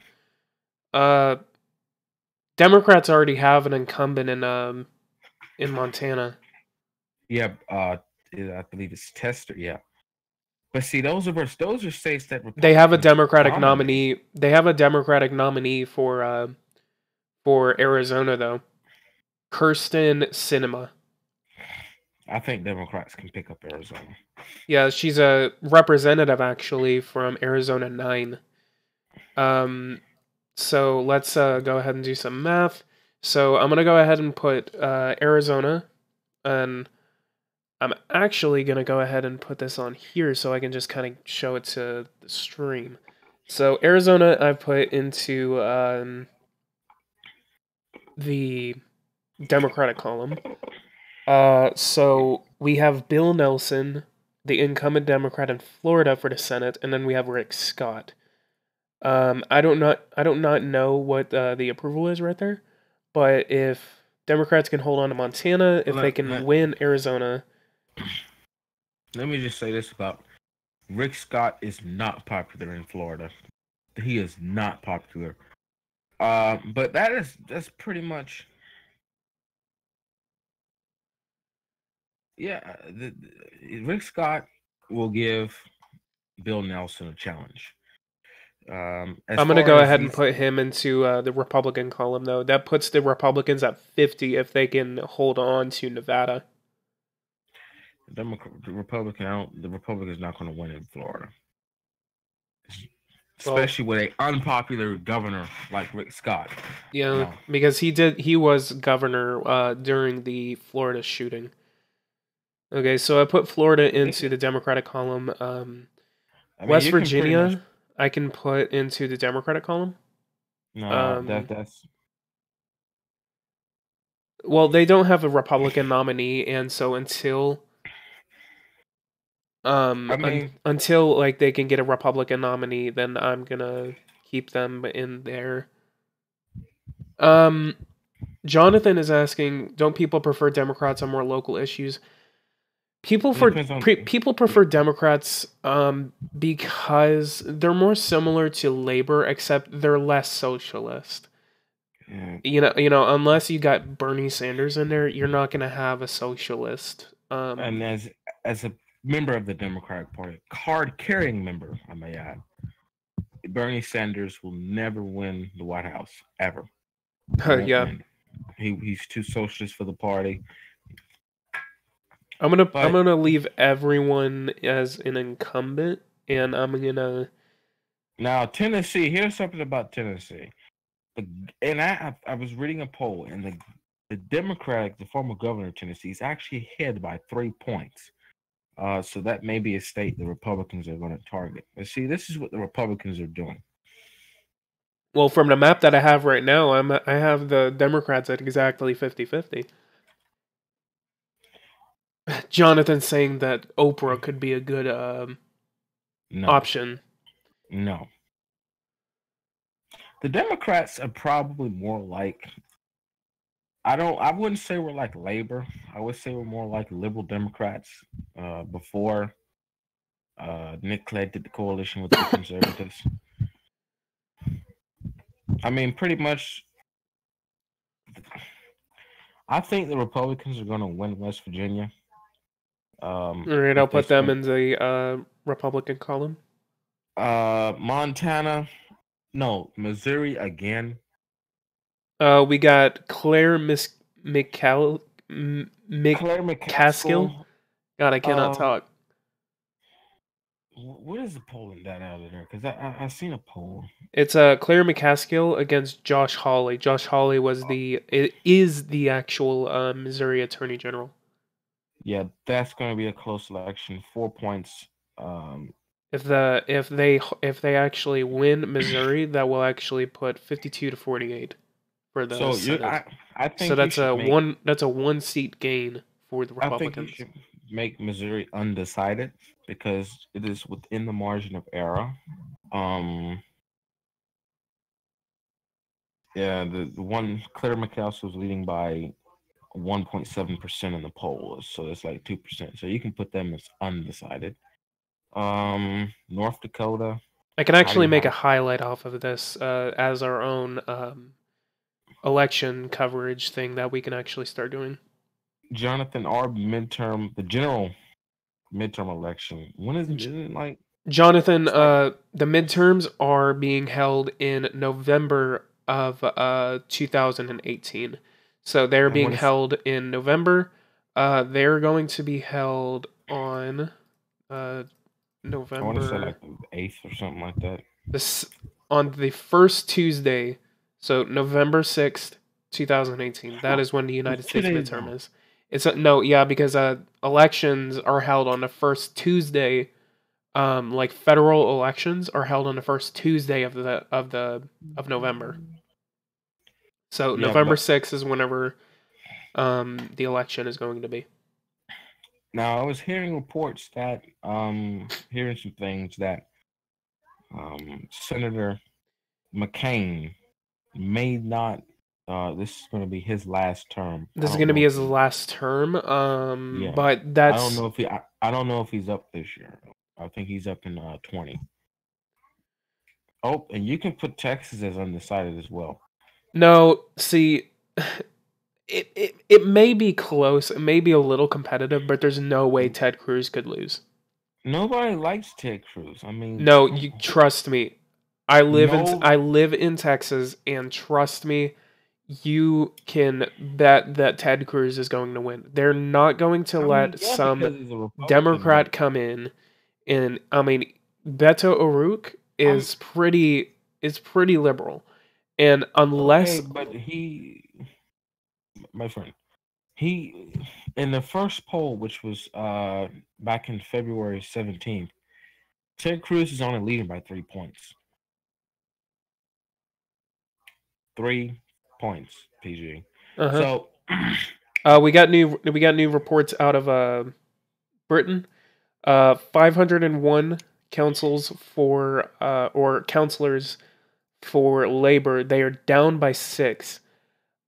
Democrats already have an incumbent in Montana. Yeah, I believe it's Tester. Yeah, but see, those are states that they have a Democratic nominee. They have a Democratic nominee for Arizona though, Kirsten Sinema. I think Democrats can pick up Arizona. Yeah, she's a representative actually from Arizona 9. So let's go ahead and do some math. So I'm gonna go ahead and put Arizona, and I'm actually gonna go ahead and put this on here so I can just kind of show it to the stream. So Arizona, I put into the Democratic column. So we have Bill Nelson, the incumbent Democrat in Florida for the Senate, and then we have Rick Scott. I do not know what the approval is right there, but if Democrats can hold on to Montana, if they can win Arizona. Let me just say this about Rick Scott is not popular in Florida. He is not popular. But that's pretty much. Yeah, Rick Scott will give Bill Nelson a challenge. I'm going to go ahead and put him into the Republican column, though. That puts the Republicans at 50 if they can hold on to Nevada. The Republican's not going to win in Florida, especially with an unpopular governor like Rick Scott. Yeah, because he was governor during the Florida shooting. Okay, so I put Florida into the Democratic column. West Virginia, I can put into the Democratic column. No, that's. Well, they don't have a Republican nominee, and so until until like they can get a Republican nominee, then I'm gonna keep them in there. Jonathan is asking, don't people prefer Democrats on more local issues? People It depends on. people prefer Democrats because they're more similar to Labor, except they're less socialist. Yeah. Unless you got Bernie Sanders in there, you're not gonna have a socialist. And as a member of the Democratic Party, card carrying member, I may add, Bernie Sanders will never win the White House ever. He won't Yeah, win. He's too socialist for the party. I'm But gonna leave everyone as an incumbent, and I'm gonna. now Tennessee, here's something about Tennessee. And I was reading a poll, and the Democratic, the former governor of Tennessee, is actually ahead by 3 points. So that may be a state the Republicans are going to target. But see, this is what the Republicans are doing. Well, from the map that I have right now, I have the Democrats at exactly 50-50. Jonathan saying that Oprah could be a good No, option. no. The Democrats are probably more like I wouldn't say we're like Labor. I would say we're more like liberal Democrats. Before Nick Clegg did the coalition with the conservatives. I mean, pretty much. I think the Republicans are going to win West Virginia. All right, I'll If they put them swing, in the Republican column. Montana, no, Missouri again. We got Claire Claire McCaskill. McCaskill. God, I cannot talk. What is the polling data out of there? Because I seen a poll. It's Claire McCaskill against Josh Hawley. Josh Hawley is the actual Missouri Attorney General. Yeah, that's going to be a close election. 4 points. If they actually win Missouri, that will actually put 52-48 for the Senate. I think So that's you should that's a 1-seat gain for the I think Republicans. you should make Missouri undecided because it is within the margin of error. Yeah, the one Claire McCaskill was leading by 1.7% in the polls, so it's like 2%. So you can put them as undecided. North Dakota. I can actually make a highlight off of this as our own election coverage thing that we can actually start doing. Jonathan, our the general midterm election. When is it? Isn't it like Jonathan? The midterms are being held in November of 2018. So they're being held in November. They're going to be held on November. I want to say like the 8th or something like that. On the first Tuesday, so November 6th, 2018. That is when the United States midterm is. Because elections are held on the first Tuesday. Like federal elections are held on the first Tuesday of November. So November 6th is whenever the election is going to be. Now I was hearing reports that hearing some things that Senator McCain may not. This is going to be his last term. This is going to be his last term. But that's. I don't know if I don't know if he's up this year. I think he's up in 20. Oh, and you can put Texas as undecided as well. No, see, it may be close. It may be a little competitive, but there's no way Ted Cruz could lose. Nobody likes Ted Cruz. I mean, no, you trust me. I live in Texas, and trust me, you can bet that Ted Cruz is going to win. They're not going to let some Democrat come in, and Beto O'Rourke is pretty liberal, and unless but my friend, he in the first poll, which was back in February 17th, Ted Cruz is only leading by 3 points. 3 points, PG. So we got new reports out of Britain. 501 councils or councillors for Labour. They are down by 6.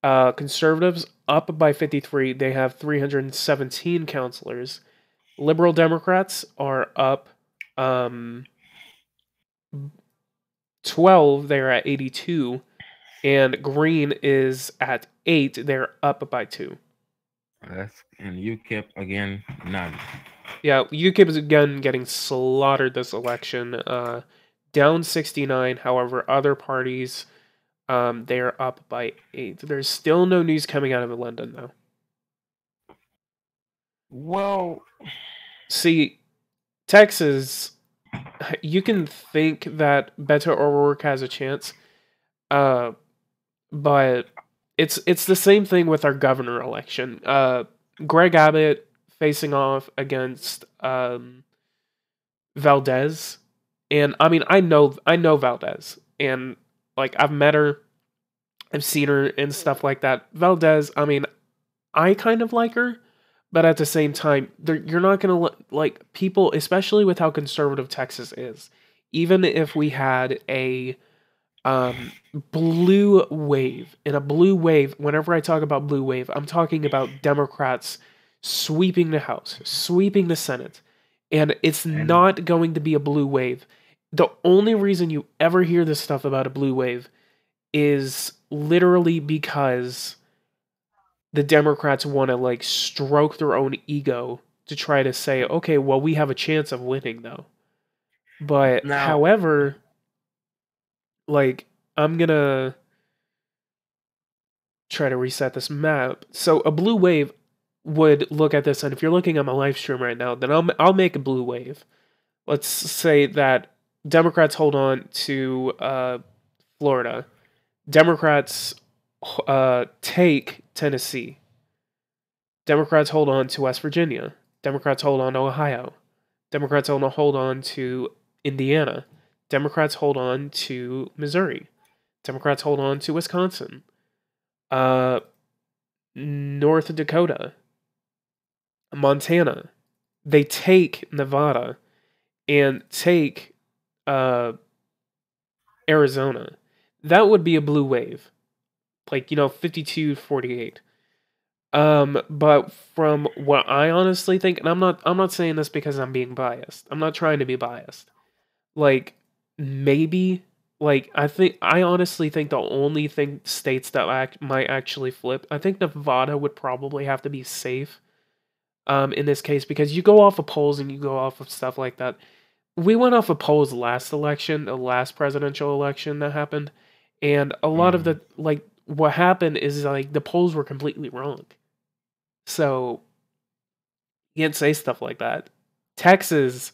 Conservatives up by 53. They have 317 councillors. Liberal Democrats are up 12. They're at 82. And Green is at 8. They're up by 2. And UKIP, again, none. Yeah, UKIP is again getting slaughtered this election. Down 69. However, other parties, they are up by 8. There's still no news coming out of London, though. Well, see, Texas, you can think that Beto O'Rourke has a chance, but it's the same thing with our governor election. Greg Abbott facing off against Valdez, and I mean I know Valdez, and like I've met her, I've seen her and stuff like that. Valdez, I mean, I kind of like her, but at the same time, you're not gonna like people, especially with how conservative Texas is. Even if we had a blue wave, in a blue wave, whenever I talk about blue wave, I'm talking about Democrats sweeping the House, sweeping the Senate, and it's not going to be a blue wave. The only reason you ever hear this stuff about a blue wave is literally because the Democrats want to like stroke their own ego to try to say, okay, well, we have a chance of winning though. But now, however, like I'm gonna try to reset this map. So a blue wave would look at this, and if you're looking at my live stream right now, then I'll make a blue wave. Let's say that Democrats hold on to Florida. Democrats take Tennessee. Democrats hold on to West Virginia. Democrats hold on to Ohio. Democrats hold on to Indiana. Democrats hold on to Missouri. Democrats hold on to Wisconsin. North Dakota. Montana. They take Nevada and take Arizona. That would be a blue wave. Like, 52-48. But from what I honestly think, and I'm not saying this because I'm being biased. I'm not trying to be biased. Like, maybe, like, I honestly think the only states that might actually flip, I think Nevada would probably have to be safe, in this case, because you go off of polls and you go off of stuff like that. We went off of polls last election, the last presidential election that happened, and a lot of the, like, what happened is, like, the polls were completely wrong. So, you can't say stuff like that. Texas,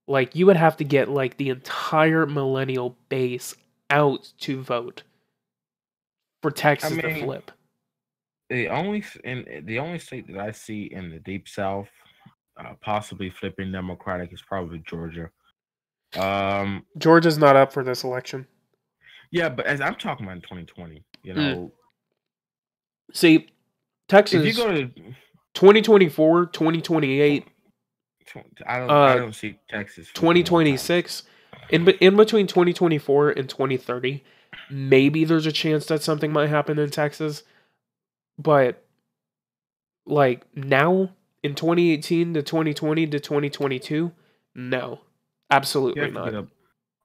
like, you would have to get, like, the entire millennial base out to vote for Texas to flip. The only state that I see in the Deep South possibly flipping Democratic is probably Georgia. Georgia's not up for this election. Yeah, but as I'm talking about in 2020, See, Texas, if you go to 2024, 2028, I don't see Texas. 2026, in between 2024 and 2030, maybe there's a chance that something might happen in Texas. But like now, in 2018 to 2020 to 2022, no, absolutely not.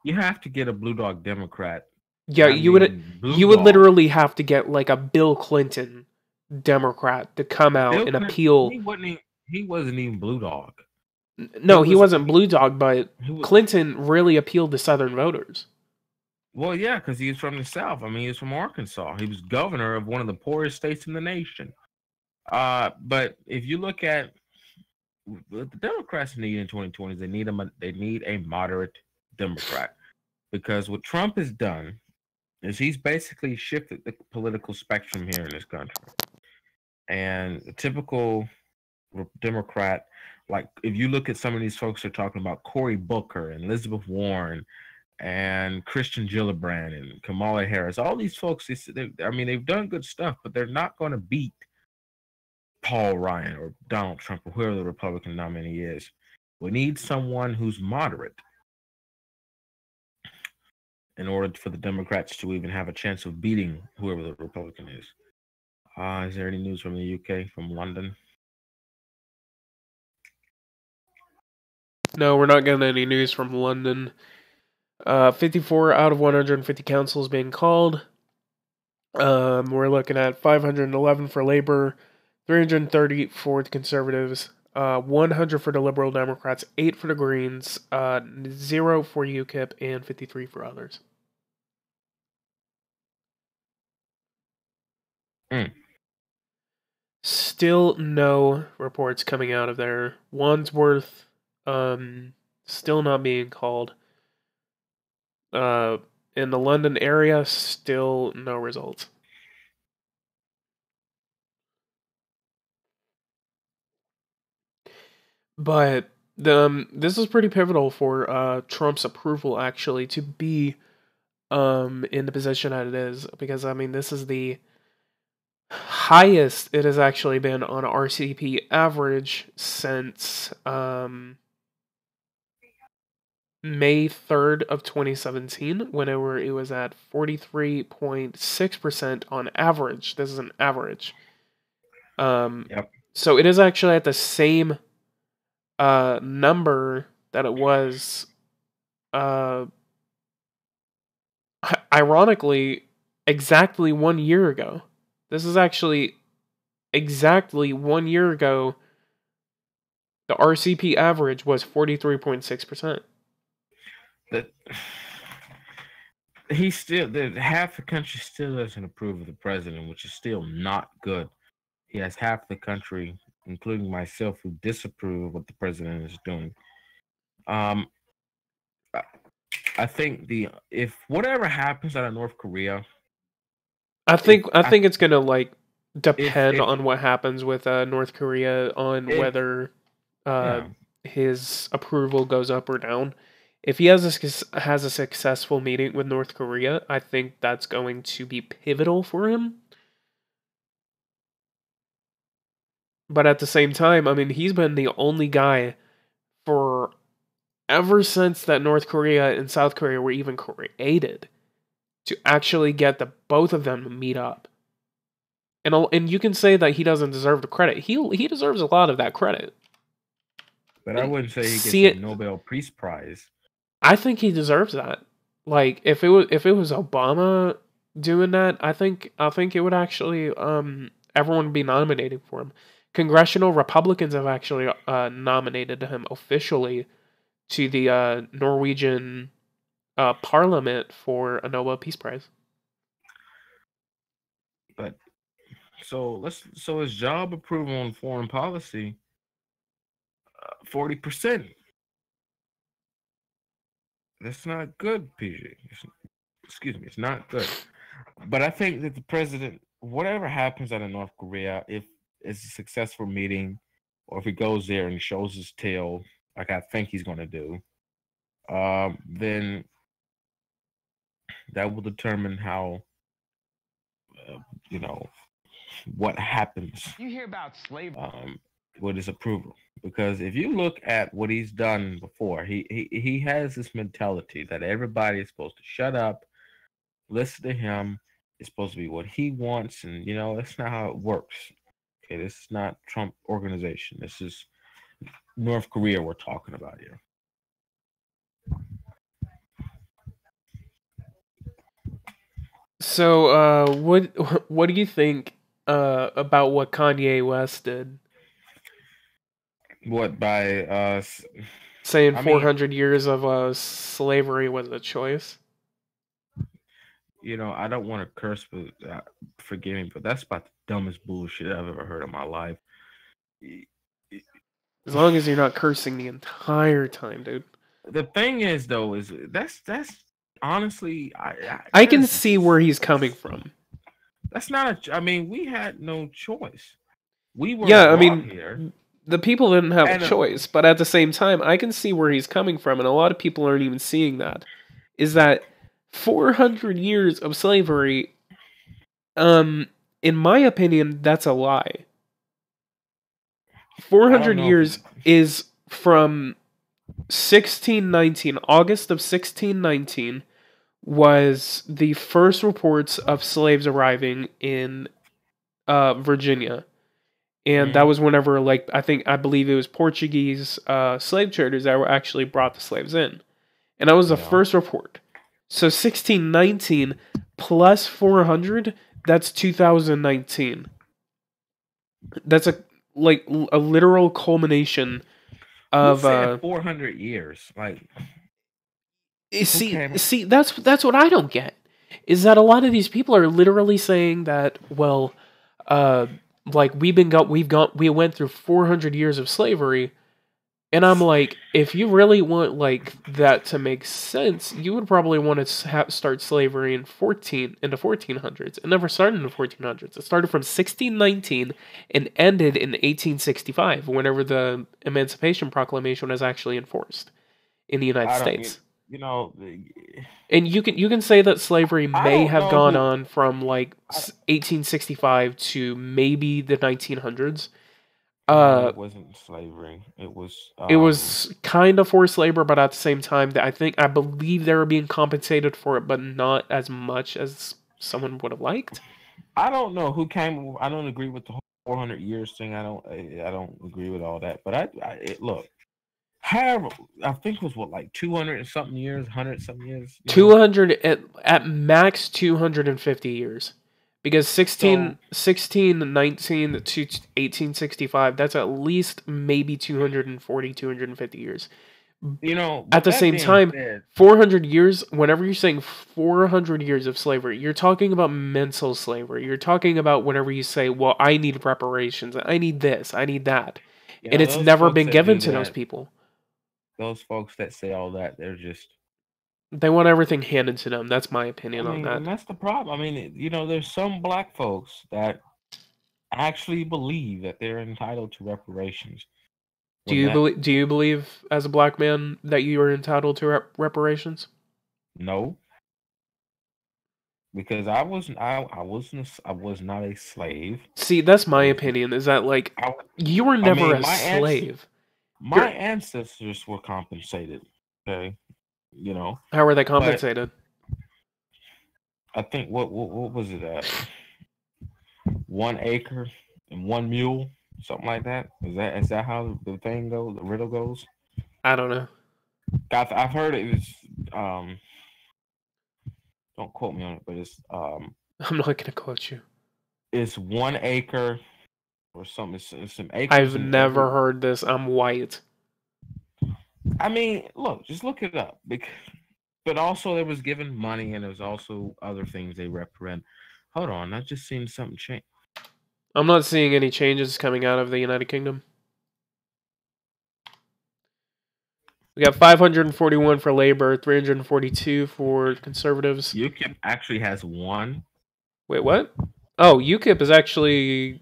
You have to get a blue dog Democrat. Yeah, you would literally have to get like a Bill Clinton Democrat to come out and appeal. He wasn't even blue dog. No, he wasn't blue dog, but Clinton really appealed to Southern voters. Well, yeah, because he's from the South. I mean, he's from Arkansas. He was governor of one of the poorest states in the nation. But if you look at what the Democrats need in 2020, they need a moderate Democrat, because what Trump has done is he's basically shifted the political spectrum here in this country. And the typical Democrat, like if you look at some of these folks who are talking about Cory Booker and Elizabeth Warren and Christian Gillibrand and Kamala Harris, all these folks, they've done good stuff, but they're not going to beat Paul Ryan or Donald Trump or whoever the Republican nominee is. We need someone who's moderate in order for the Democrats to even have a chance of beating whoever the Republican is. Is there any news from the UK, from London? No, we're not getting any news from London. 54 out of 150 councils being called. We're looking at 511 for Labour, 330 for the Conservatives, 100 for the Liberal Democrats, 8 for the Greens, 0 for UKIP, and 53 for others. Still no reports coming out of there. Wandsworth, still not being called. In the London area, still no results. But this is pretty pivotal for Trump's approval, actually, to be in the position that it is, because I mean this is the highest it has actually been on RCP average since May 3rd of 2017, when it was at 43.6% on average. This is an average. Yep. So it is actually at the same number that it was ironically exactly 1 year ago. This is actually exactly 1 year ago. The RCP average was 43.6%. That half the country still doesn't approve of the president, which is still not good. He has half the country, including myself, who disapprove of what the president is doing. I think if whatever happens out of North Korea, I think it's gonna like depend if on what happens with North Korea on whether his approval goes up or down. If he has a successful meeting with North Korea, I think that's going to be pivotal for him. But at the same time, I mean, he's been the only guy for ever since that North Korea and South Korea were even created to actually get the both of them to meet up. And you can say that he doesn't deserve the credit. He deserves a lot of that credit. But I wouldn't say he gets a Nobel Peace Prize. I think he deserves that. Like if it was Obama doing that, I think it would actually everyone would be nominating for him. Congressional Republicans have actually nominated him officially to the Norwegian Parliament for a Nobel Peace Prize. But so his job approval on foreign policy, 40%. That's not good, PG. Excuse me, it's not good. But I think that the president, whatever happens out of North Korea, if it's a successful meeting, or if he goes there and shows his tail, like I think he's going to do, then that will determine how, what happens. You hear about slavery with his approval, because if you look at what he's done before, he has this mentality that everybody is supposed to shut up, listen to him. It's supposed to be what he wants, and that's not how it works. Okay, this is not Trump organization. This is North Korea we're talking about here. So, what do you think about what Kanye West did? What, by saying 400 years of slavery was a choice? I don't want to curse, but forgive me, but that's about the dumbest bullshit I've ever heard in my life. As long as you're not cursing the entire time, dude. The thing is, though, is that's honestly, I can see where he's coming from. That's not we had no choice. We were here. The people didn't have a choice, but at the same time, I can see where he's coming from, and a lot of people aren't even seeing that. Is that 400 years of slavery? In my opinion, that's a lie. 400 years is from 1619, August of 1619, was the first reports of slaves arriving in Virginia. And that was whenever, like, I believe it was Portuguese slave traders that were actually brought the slaves in. And that was the first report. So 1619 plus 400, that's 2019. That's a literal culmination of Who said 400 years? Like, see that's what I don't get. Is that a lot of these people are literally saying that, well, like we went through 400 years of slavery. And I'm like, if you really want like that to make sense, you would probably want to start slavery in the 1400s. It never started in the 1400s. It started from 1619 and ended in 1865, whenever the Emancipation Proclamation was actually enforced in the United States. You know, and you can say that slavery may have gone who, on from like 1865 to maybe the 1900s. No, it wasn't slavery. It was kind of forced labor, but at the same time, I believe they were being compensated for it, but not as much as someone would have liked. I don't know who came. I don't agree with the whole 400 years thing. I don't agree with all that. But look, however, I think it was like 200 and something years, 100 something years. 200 at max 250 years. Because 1619 to 1865, that's at least maybe 240, 250 years. At the same time, 400 years, whenever you're saying 400 years of slavery, you're talking about mental slavery. You're talking about whenever you say, well, I need reparations, I need this, I need that. And it's never been given to those people. Those folks that say all that, they want everything handed to them. That's my opinion on that. And that's the problem. I mean, there's some black folks that actually believe that they're entitled to reparations. Do you believe as a black man that you are entitled to reparations? No. Because I was not a slave. See, that's my opinion. Is that like you were never a slave? My ancestors were compensated. Okay. How were they compensated? I think what was it? 1 acre and 1 mule, something like that. Is that how the thing goes? The riddle goes? I don't know. I've heard it was. Don't quote me on it, but it's. I'm not gonna quote you. It's 1 acre or something. It's some acres. I've never heard this. I'm white. I mean, look, just look it up. But also, there was given money, and there was also other things they represent. Hold on, I just seen something change. I'm not seeing any changes coming out of the United Kingdom. We got 541 for Labor, 342 for Conservatives. UKIP actually has 1. Wait, what? Oh, UKIP has actually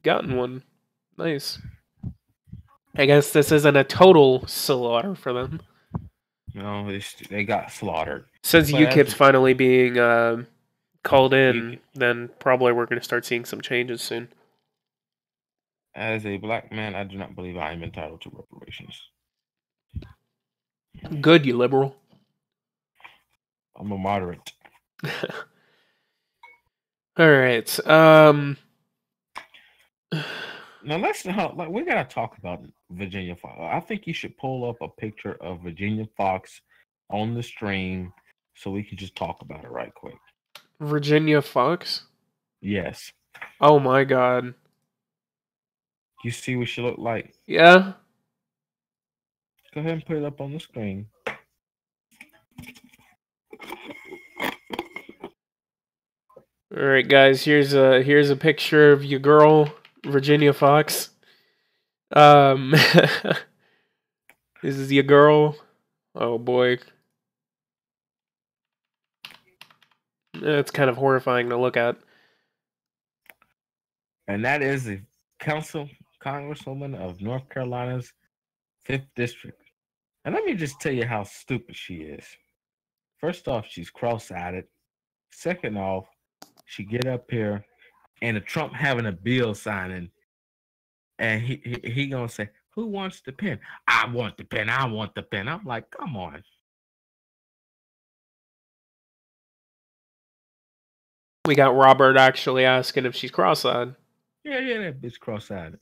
gotten 1. Nice. I guess this isn't a total slaughter for them. No, they got slaughtered. Since UKIP's finally being called in, then probably we're going to start seeing some changes soon. As a black man, I do not believe I am entitled to reparations. Good, you liberal. I'm a moderate. All right. Now we gotta talk about Virginia Fox. I think you should pull up a picture of Virginia Fox on the stream so we can just talk about it right quick. Virginia Fox? Yes. Oh my God. You see what she looked like? Yeah. Go ahead and put it up on the screen. All right, guys. Here's a picture of your girl, Virginia Fox. This is your girl. Oh boy. It's kind of horrifying to look at. And that is the Congresswoman of North Carolina's 5th District. And let me just tell you how stupid she is. First off, she's cross-eyed. Second off, she get up here and Trump having a bill signing, and he gonna say, "Who wants the pen? I want the pen. I want the pen." I'm like, come on. We got Robert actually asking if she's cross-eyed. Yeah, that bitch cross-eyed.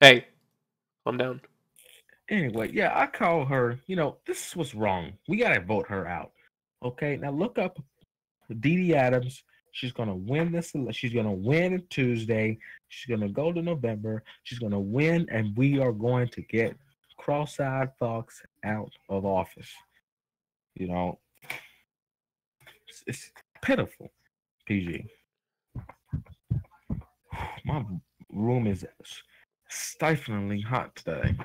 Hey, calm down. Anyway, yeah, I call her. This is what's wrong. We gotta vote her out. Okay, now look up Dee Adams. She's gonna win this. She's gonna win Tuesday. She's gonna go to November. She's gonna win, and we are going to get cross-eyed Fox out of office. It's pitiful. PG. My room is stiflingly hot today.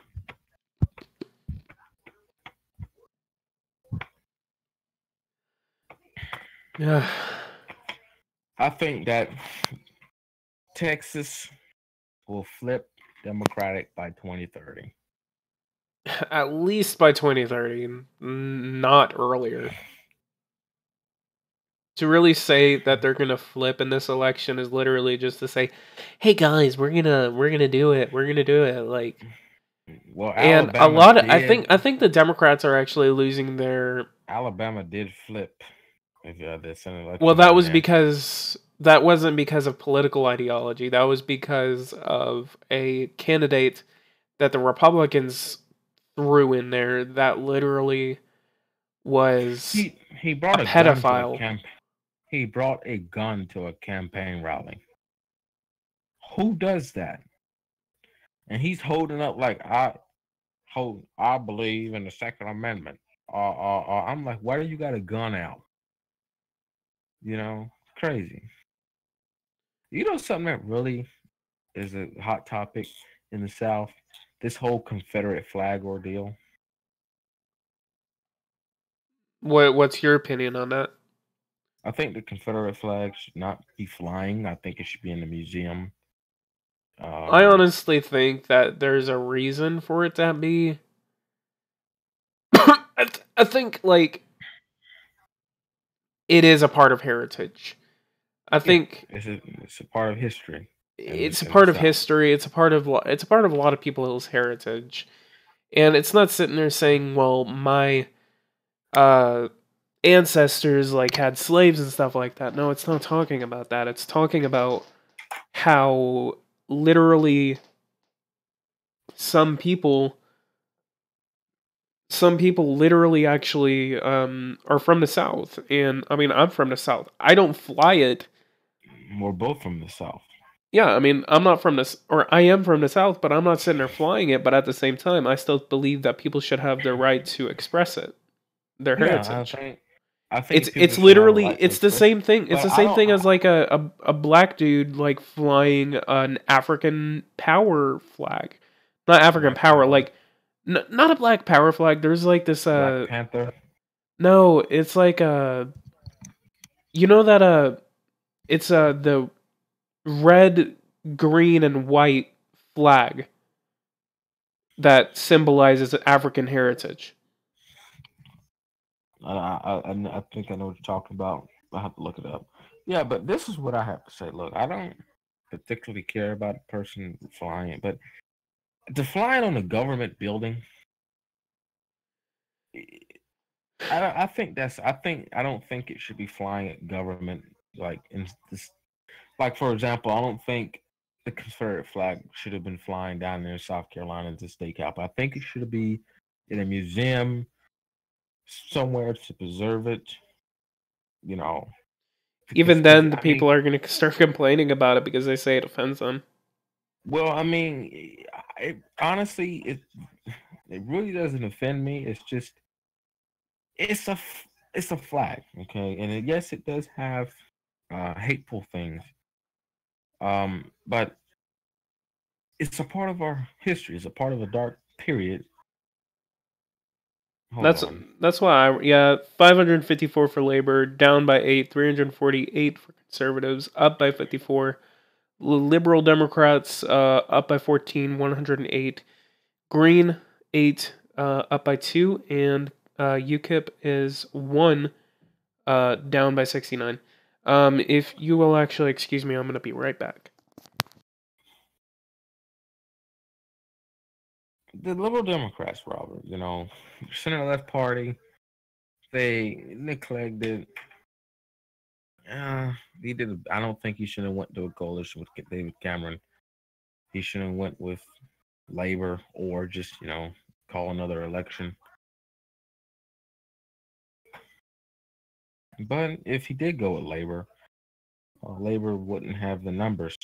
Yeah. I think that Texas will flip Democratic by 2030. At least by 2030, not earlier. To really say that they're gonna flip in this election is literally just to say, "Hey guys, we're gonna do it. We're gonna do it." Like, well, and Alabama a lot of did, I think the Democrats are actually losing their. Alabama did flip. If there's an election Well, that was there. because that wasn't because of political ideology. That was because of a candidate that the Republicans threw in there that literally was he brought a a gun to a pedophile. He brought a gun to a campaign rally. Who does that? And he's holding up like I believe in the Second Amendment. I'm like, why do you got a gun out? Crazy. Something that really is a hot topic in the South? This whole Confederate flag ordeal. What's your opinion on that? I think the Confederate flag should not be flying. I think it should be in the museum. I honestly think that there's a reason for it to be. I think like it is a part of heritage. I think it's a part of history. It's a part of history. It's a part of a lot of people's heritage, and it's not sitting there saying, "Well, my ancestors like had slaves and stuff like that." No, it's not talking about that. It's talking about how literally some people literally actually are from the South, and I mean I'm from the South. I don't fly it. We're both from the South. Yeah, I mean, I'm not from this, or I am from the South, but I'm not sitting there flying it. But at the same time, I still believe that people should have their right to express it, their heritage. I think It's literally it's the same thing. It's the same thing as like a black dude like flying an African power flag, not African power, like not a black power flag. There's like this Black Panther. No, it's like you know that it's the red, green, and white flag that symbolizes African heritage. I think I know what you're talking about. I have to look it up. Yeah, but this is what I have to say. Look, I don't particularly care about a person flying it, but to fly it on a government building, I think that's. I don't think it should be flying at government like in this. Like for example, I don't think the Confederate flag should have been flying down there in South Carolina as the state capital. I think it should be in a museum somewhere to preserve it. Even then, the people are going to start complaining about it because they say it offends them. Well, I mean, honestly, it really doesn't offend me. It's just it's a flag, okay, and yes, it does have hateful things, but it's a part of our history. It's a part of a dark period. That's why 554 for Labor, down by 8, 348 for Conservatives, up by 54. Liberal Democrats up by 14, 108. Green 8, up by 2, and UKIP is 1, down by 69. If you will actually excuse me, I'm going to be right back. The Liberal Democrats, Robert, center left party, they neglected He did. I don't think he should have went to a coalition with David Cameron. He should have went with Labor or just call another election. But if he did go with Labor, Labor wouldn't have the numbers.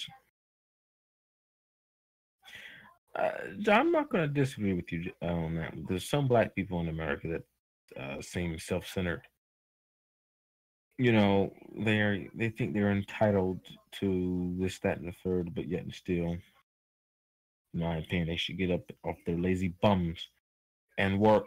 I'm not going to disagree with you on that. There's some black people in America that seem self-centered. They think they're entitled to this, that, and the third, but yet and still, in my opinion, they should get up off their lazy bums and work.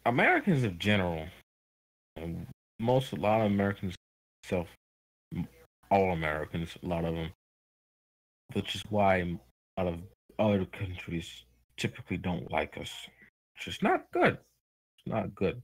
Americans in general, a lot of Americans, self, all Americans, a lot of them, which is why a lot of other countries typically don't like us. It's just not good. It's not good.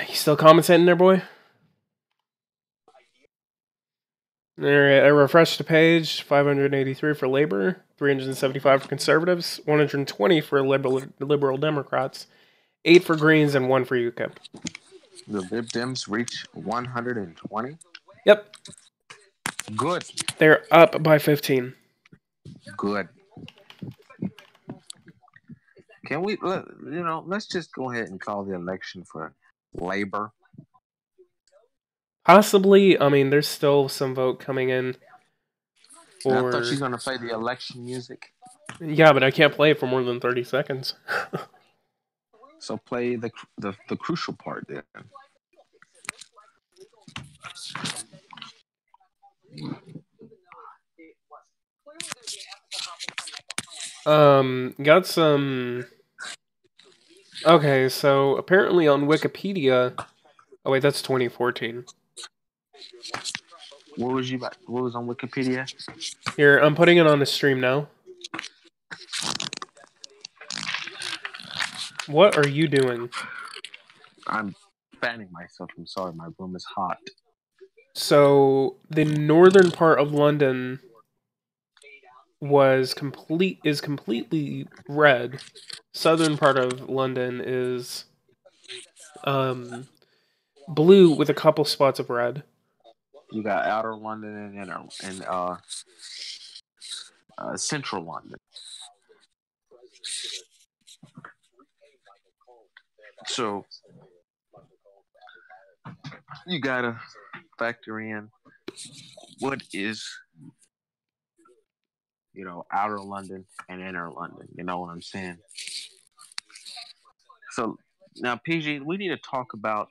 You still commentating there, boy? Alright, I refreshed the page. 583 for Labor, 375 for Conservatives, 120 for Liberal Democrats, 8 for Greens, and 1 for UKIP. The Lib Dems reach 120. Yep. Good. They're up by 15. Good. Can we, let's just go ahead and call the election for Labor. Possibly, I mean, there's still some vote coming in. And I thought she's going to play the election music. Yeah, but I can't play it for more than 30 seconds. So play the crucial part then. Got some... Okay, so apparently on Wikipedia... Oh wait, that's 2014. What was on Wikipedia? Here, I'm putting it on the stream now. What are you doing? I'm fanning myself. I'm sorry, my room is hot. So the northern part of London is completely red. Southern part of London is blue with a couple spots of red. You got outer London and central London. So you gotta factor in what is, outer London and inner London. You know what I'm saying? So now, PG, we need to talk about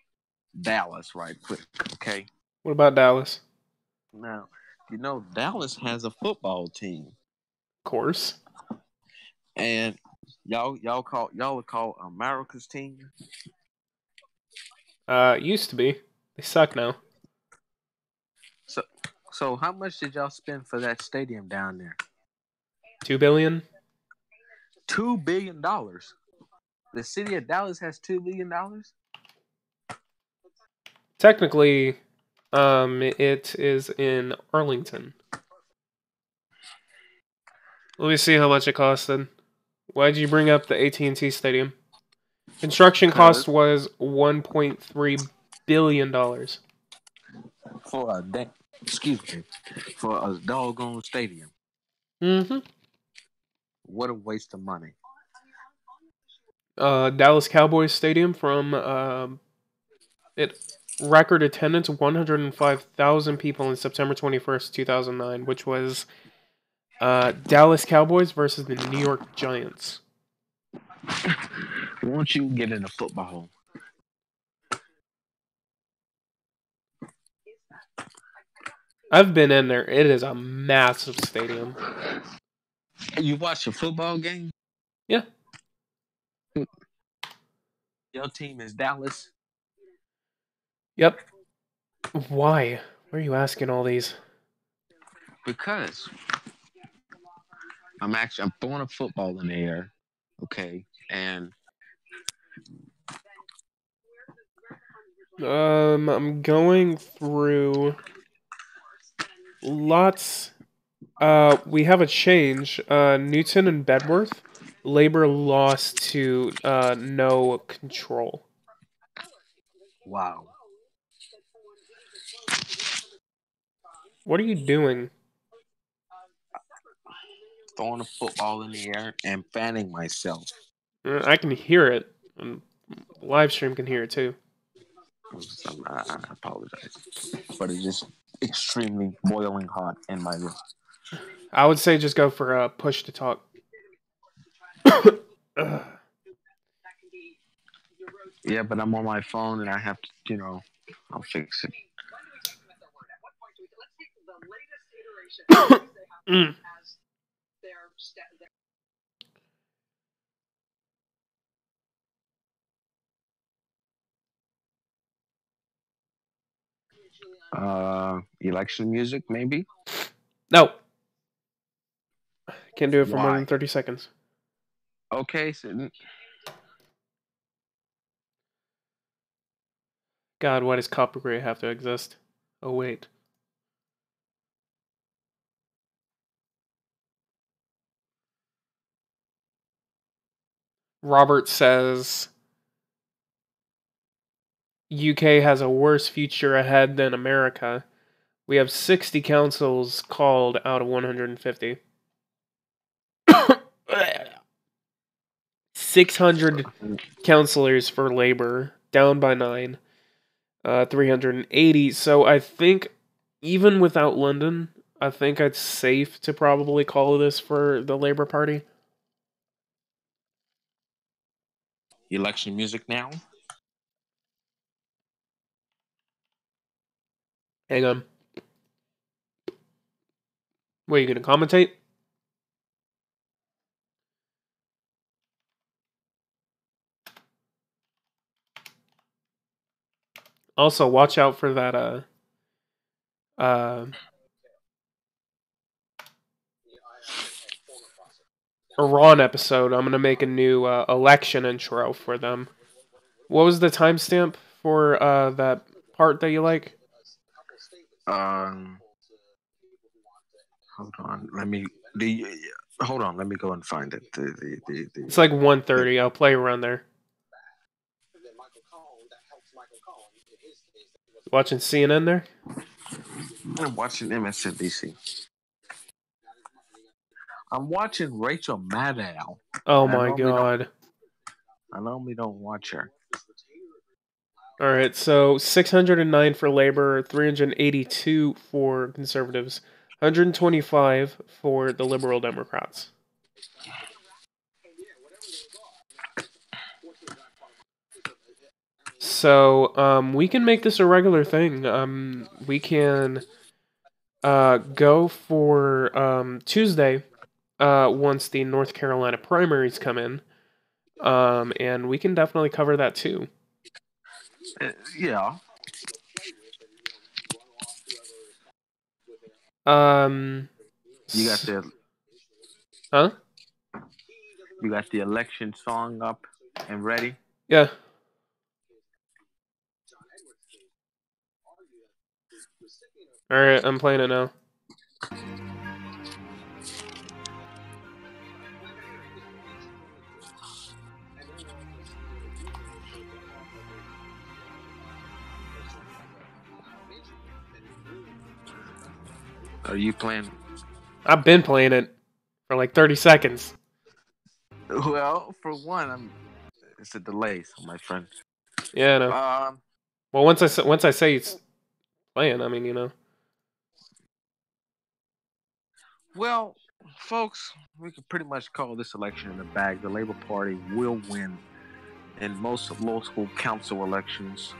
Dallas right quick, okay? What about Dallas? Now, Dallas has a football team. Of course. And y'all would call America's team? Used to be. They suck now. So how much did y'all spend for that stadium down there? $2 billion? $2 billion. The city of Dallas has $2 billion? Technically, it is in Arlington. Let me see how much it costed. Why'd you bring up the AT&T Stadium? Construction cost was $1.3 billion. For a doggone stadium. Mm-hmm. What a waste of money. Dallas Cowboys Stadium from record attendance 105,000 people on September 21st, 2009, which was Dallas Cowboys versus the New York Giants. Won't you get into football? I've been in there. It is a massive stadium. You watch a football game? Yeah. Your team is Dallas? Yep. Why? Why are you asking all these? Because I'm throwing a football in the air, okay, and I'm going through lots. We have a change. Newton and Bedworth, Labor lost to no control. wow. What are you doing? Throwing a football in the air and fanning myself. I can hear it. And live stream can hear it too. I apologize, but it's just extremely boiling hot in my room. I would say just go for a push to talk. Yeah, but I'm on my phone and I have to, I'll fix it. Election music, maybe? No. Can't do it for Why? more than 30 seconds. Okay, so God, why does copyright have to exist? Oh, wait. Robert says UK has a worse future ahead than America. We have 60 councils called out of 150. 600 councillors for Labour, down by 9. 380. So I think, even without London, I think it's safe to probably call this for the Labour Party. Election music now. Hang on. What, are you going to commentate? Also, watch out for that, Iran episode. I'm going to make a new election intro for them. What was the timestamp for that part that you like? Hold on. Hold on. Let me go and find it. It's like 1:30. I'll play around there. Watching CNN there? I'm watching MSNBC. I'm watching Rachel Maddow. Oh my god. I normally don't watch her. Alright, so 609 for Labour, 382 for Conservatives, 125 for the Liberal Democrats. So, we can make this a regular thing. We can go for Tuesday, once the North Carolina primaries come in. And we can definitely cover that too. Yeah. You got the Huh? You got the election song up and ready? Yeah. Alright, I'm playing it now. Are you playing? I've been playing it for like 30 seconds. Well, for one, it's a delay, so my friend. Yeah, I know. Well, once I say it's playing, I mean, you know. Well, folks, we can pretty much call this election in the bag. The Labour Party will win in most local council elections.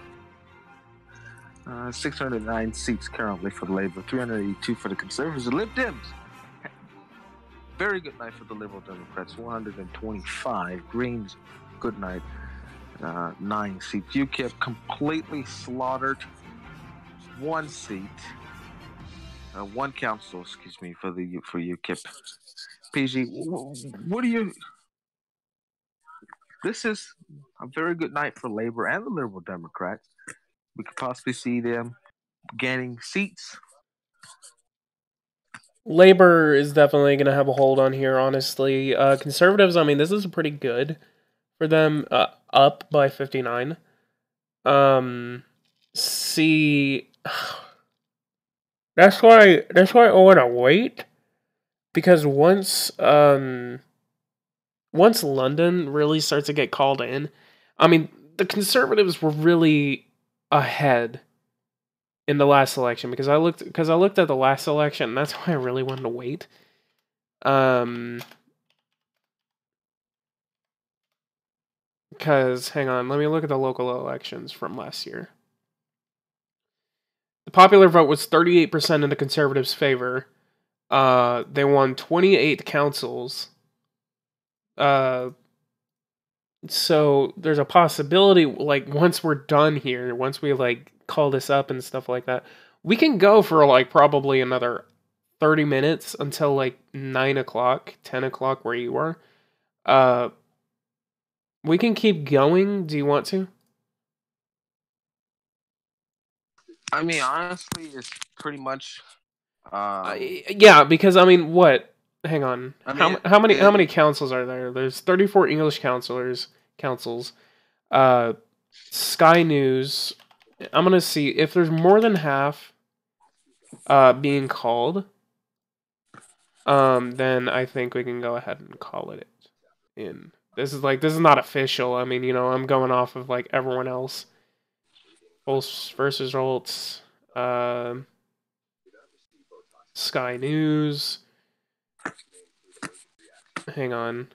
609 seats currently for the Labour, 382 for the Conservatives. The Lib Dems, very good night for the Liberal Democrats, 125. Greens, good night, 9 seats. UKIP completely slaughtered, 1 seat. 1 council, excuse me, for UKIP. PG, what do you? This is a very good night for Labor and the Liberal Democrats. We could possibly see them gaining seats. Labor is definitely going to have a hold on here, honestly. Conservatives, I mean, this is pretty good for them, up by 59. See, that's why I want to wait, because once London really starts to get called in, I mean, the Conservatives were really ahead in the last election, because I looked at the last election, and that's why I really wanted to wait. Because, hang on, let me look at the local elections from last year. The popular vote was 38% in the Conservatives' favor. They won 28 councils. So there's a possibility, like, once we're done here, once we, like, call this up and stuff like that, we can go for, like, probably another 30 minutes until, like, 9 o'clock, 10 o'clock where you are. We can keep going. Do you want to? I mean, honestly, it's pretty much. Yeah, because I mean, what? Hang on. I mean, How many councils are there? There's 34 English councils. Sky News. I'm gonna see if there's more than half being called. Then I think we can go ahead and call it in. This is not official. I mean, I'm going off of like everyone else. First results. Sky News. Hang on.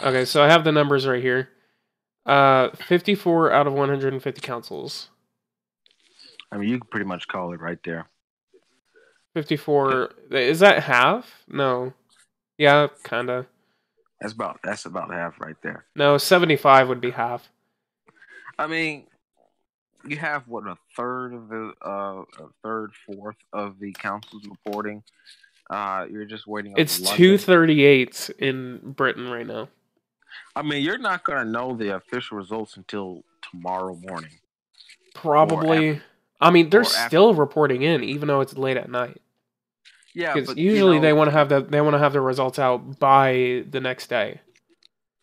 Okay, so I have the numbers right here. 54 out of 150 councils. I mean, you can pretty much call it right there. 54. Is that half? No. Yeah, kinda. That's about half right there. No, 75 would be half. I mean, you have what, a third of the fourth of the councils reporting. You're just waiting on It's London. 238 in Britain right now. I mean, you're not gonna know the official results until tomorrow morning. Probably. I mean, they're still reporting in, even though it's late at night. Yeah, because but usually they want to have the results out by the next day.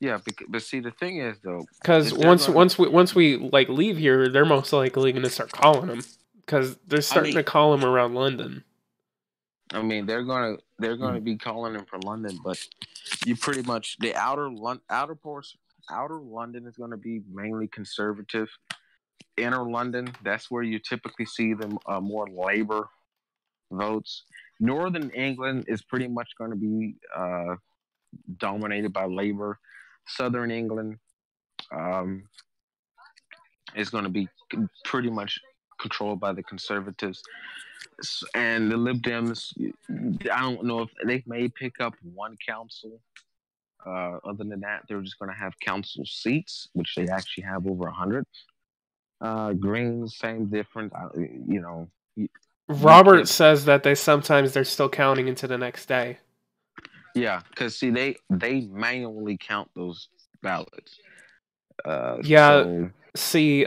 Yeah, but see, the thing is though, because once we like leave here, they're most likely going to start calling them because they're starting to call them around London. I mean, they're gonna be calling them from London, but you pretty much the outer London is going to be mainly conservative. Inner London, that's where you typically see the more Labour votes. Northern England is pretty much going to be dominated by Labour. Southern England is going to be pretty much controlled by the Conservatives. And the Lib Dems, I don't know if they may pick up one council. Other than that, they're just going to have council seats, which they actually have over 100. Greens, same difference. Robert says that they're still counting into the next day. Yeah, because see, they manually count those ballots. Yeah. So... See,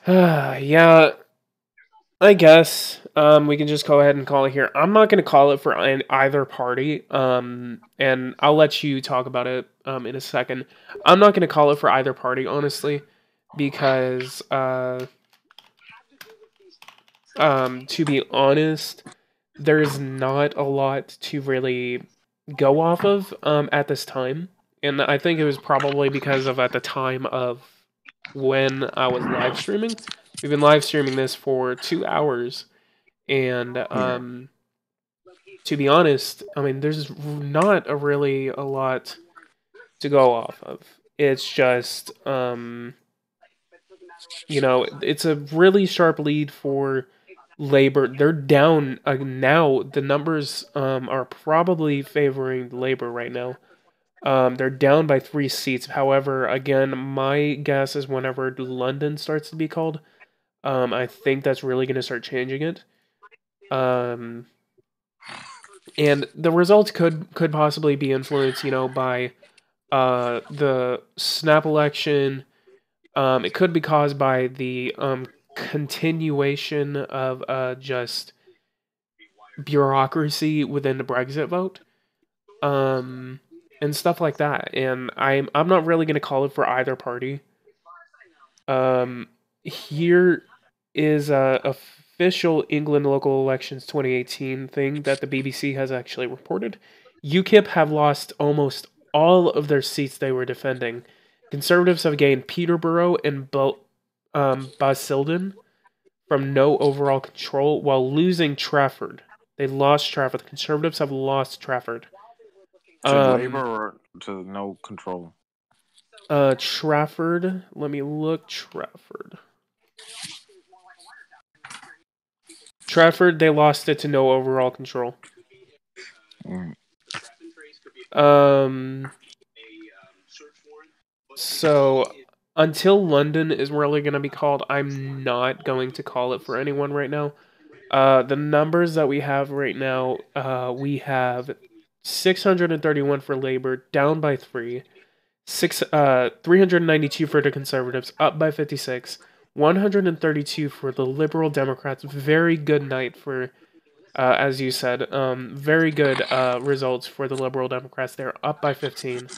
yeah. I guess we can just go ahead and call it here. I'm not going to call it for either party, and I'll let you talk about it in a second. I'm not going to call it for either party, honestly, because to be honest, there's not a lot to really go off of at this time, and I think it was probably because of at the time of when I was live streaming. We've been live streaming this for 2 hours, and to be honest, I mean, there's not really a lot to go off of. It's just, it's a really sharp lead for Labour. They're down now. The numbers are probably favoring Labour right now. They're down by 3 seats. However, again, my guess is whenever London starts to be called, I think that's really going to start changing it. And the results could possibly be influenced, by the snap election. It could be caused by the continuation of just bureaucracy within the Brexit vote, and stuff like that. And I'm not really going to call it for either party. Here is a official England local elections 2018 thing that the BBC has actually reported. UKIP have lost almost all of their seats they were defending. Conservatives have gained Peterborough and Basildon from no overall control while losing Trafford. They lost Trafford. The Conservatives have lost Trafford. To Labour or to no control? Trafford. Let me look. Trafford, they lost it to no overall control. So until London is really going to be called, I'm not going to call it for anyone right now. The numbers that we have right now, we have 631 for Labour, down by 3. 392 for the Conservatives, up by 56. 132 for the Liberal Democrats. Very good night for, as you said, very good results for the Liberal Democrats. They're up by 15.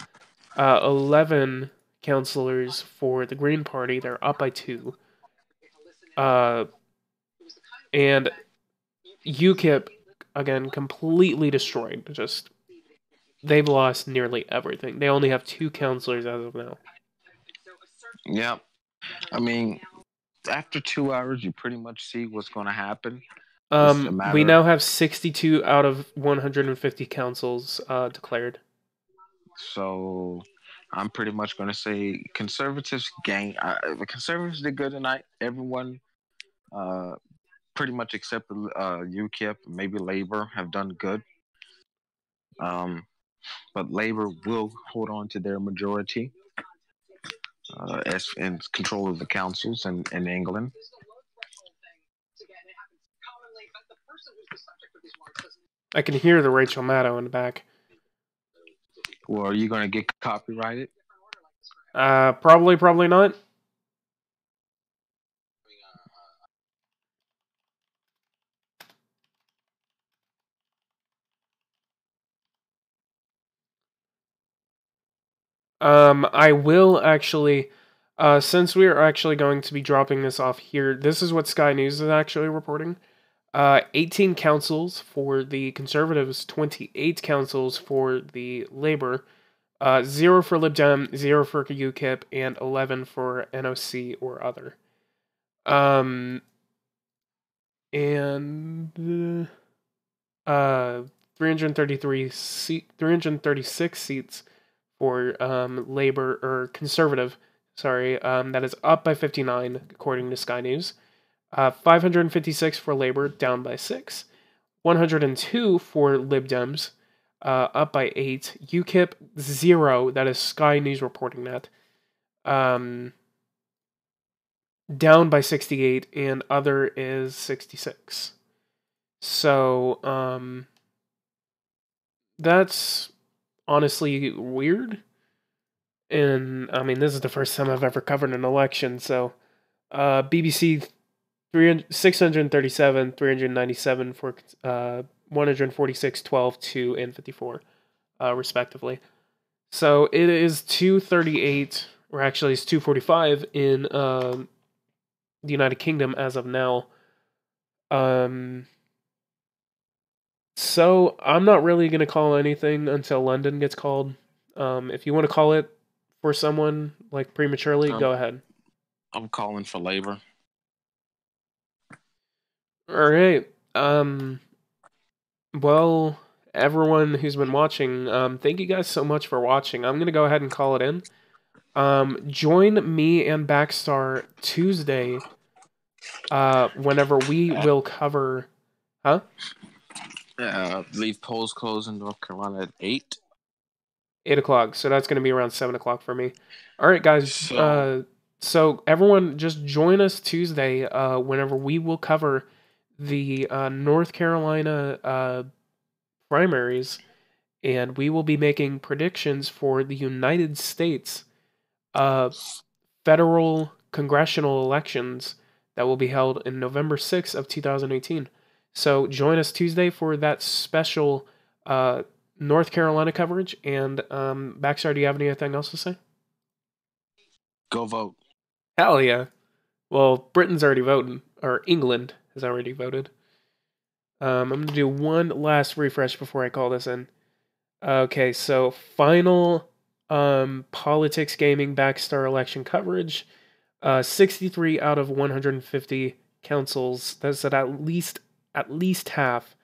11 councilors for the Green Party. They're up by 2. And UKIP, again, completely destroyed. Just, they've lost nearly everything. They only have 2 councilors as of now. Yeah. I mean, after 2 hours, you pretty much see what's going to happen. We now have 62 out of 150 councils declared. So I'm pretty much going to say Conservatives gain. The Conservatives did good tonight. Everyone, pretty much except UKIP, maybe Labor, have done good. But Labor will hold on to their majority as in control of the councils in England. I can hear the Rachel Maddow in the back. Well, are you going to get copyrighted? Probably not. I will actually, since we are actually going to be dropping this off here, this is what Sky News is actually reporting. 18 councils for the Conservatives, 28 councils for the Labour, 0 for Lib Dem, 0 for UKIP, and 11 for NOC or other. And 336 seats for Labor or Conservative. Sorry, that is up by 59 according to Sky News. 556 for Labor, down by 6. 102 for Lib Dems, up by 8. UKIP 0. That is Sky News reporting that. Down by 68, and other is 66. So, that's honestly weird. And, I mean, this is the first time I've ever covered an election, so, BBC 637, 397 for 146, 12, 2, and 54, respectively. So it is 238, or actually it's 245 in the United Kingdom as of now. So I'm not really going to call anything until London gets called. If you want to call it for someone, like prematurely, go ahead. I'm calling for Labor. All right. Well, everyone who's been watching, thank you guys so much for watching. I'm gonna go ahead and call it in. Join me and Baxstar Tuesday. Whenever we will cover, huh? Leave polls closed in North Carolina at 8. 8 o'clock. So that's gonna be around 7 o'clock for me. All right, guys. So everyone, just join us Tuesday. Whenever we will cover the North Carolina primaries, and we will be making predictions for the United States federal congressional elections that will be held in November 6th of 2018. So join us Tuesday for that special North Carolina coverage. And Baxstar, do you have anything else to say? Go vote. Hell yeah. Well, Britain's already voted, or England has already voted. I'm going to do one last refresh before I call this in. Okay, so final PoliticsGaming Baxstar election coverage. 63 out of 150 councils. That's at least half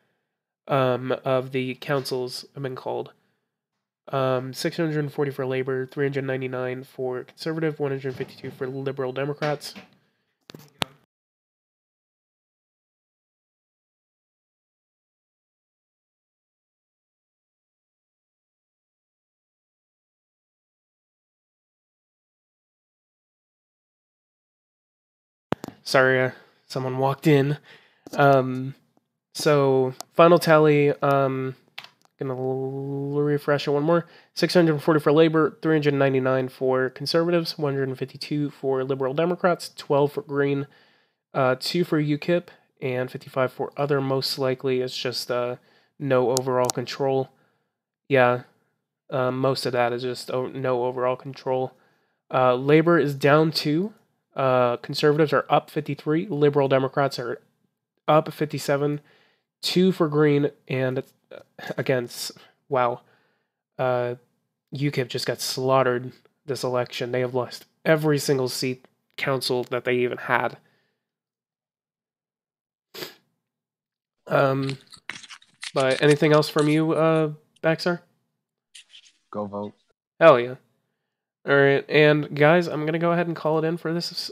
of the councils have been called. 640 for Labor, 399 for Conservative, 152 for Liberal Democrats. Sorry, someone walked in. So final tally. Gonna refresh it one more. 640 for Labor, 399 for Conservatives, 152 for Liberal Democrats, 12 for Green, 2 for UKIP, and 55 for other. Most likely, it's just no overall control. Yeah, most of that is just no overall control. Labor is down 2. Conservatives are up 53. Liberal Democrats are up 57. 2 for Green, and against wow, UKIP just got slaughtered this election. They have lost every single seat council that they even had. But anything else from you, Baxstar? Go vote. Hell yeah. All right, and guys, I'm gonna go ahead and call it in for this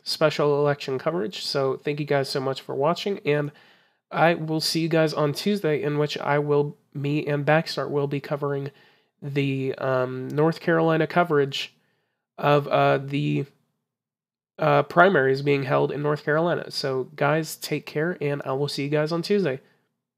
special election coverage. So thank you guys so much for watching, and I will see you guys on Tuesday, in which me and Baxstar will be covering the North Carolina coverage of the primaries being held in North Carolina. So guys, take care, and I will see you guys on Tuesday.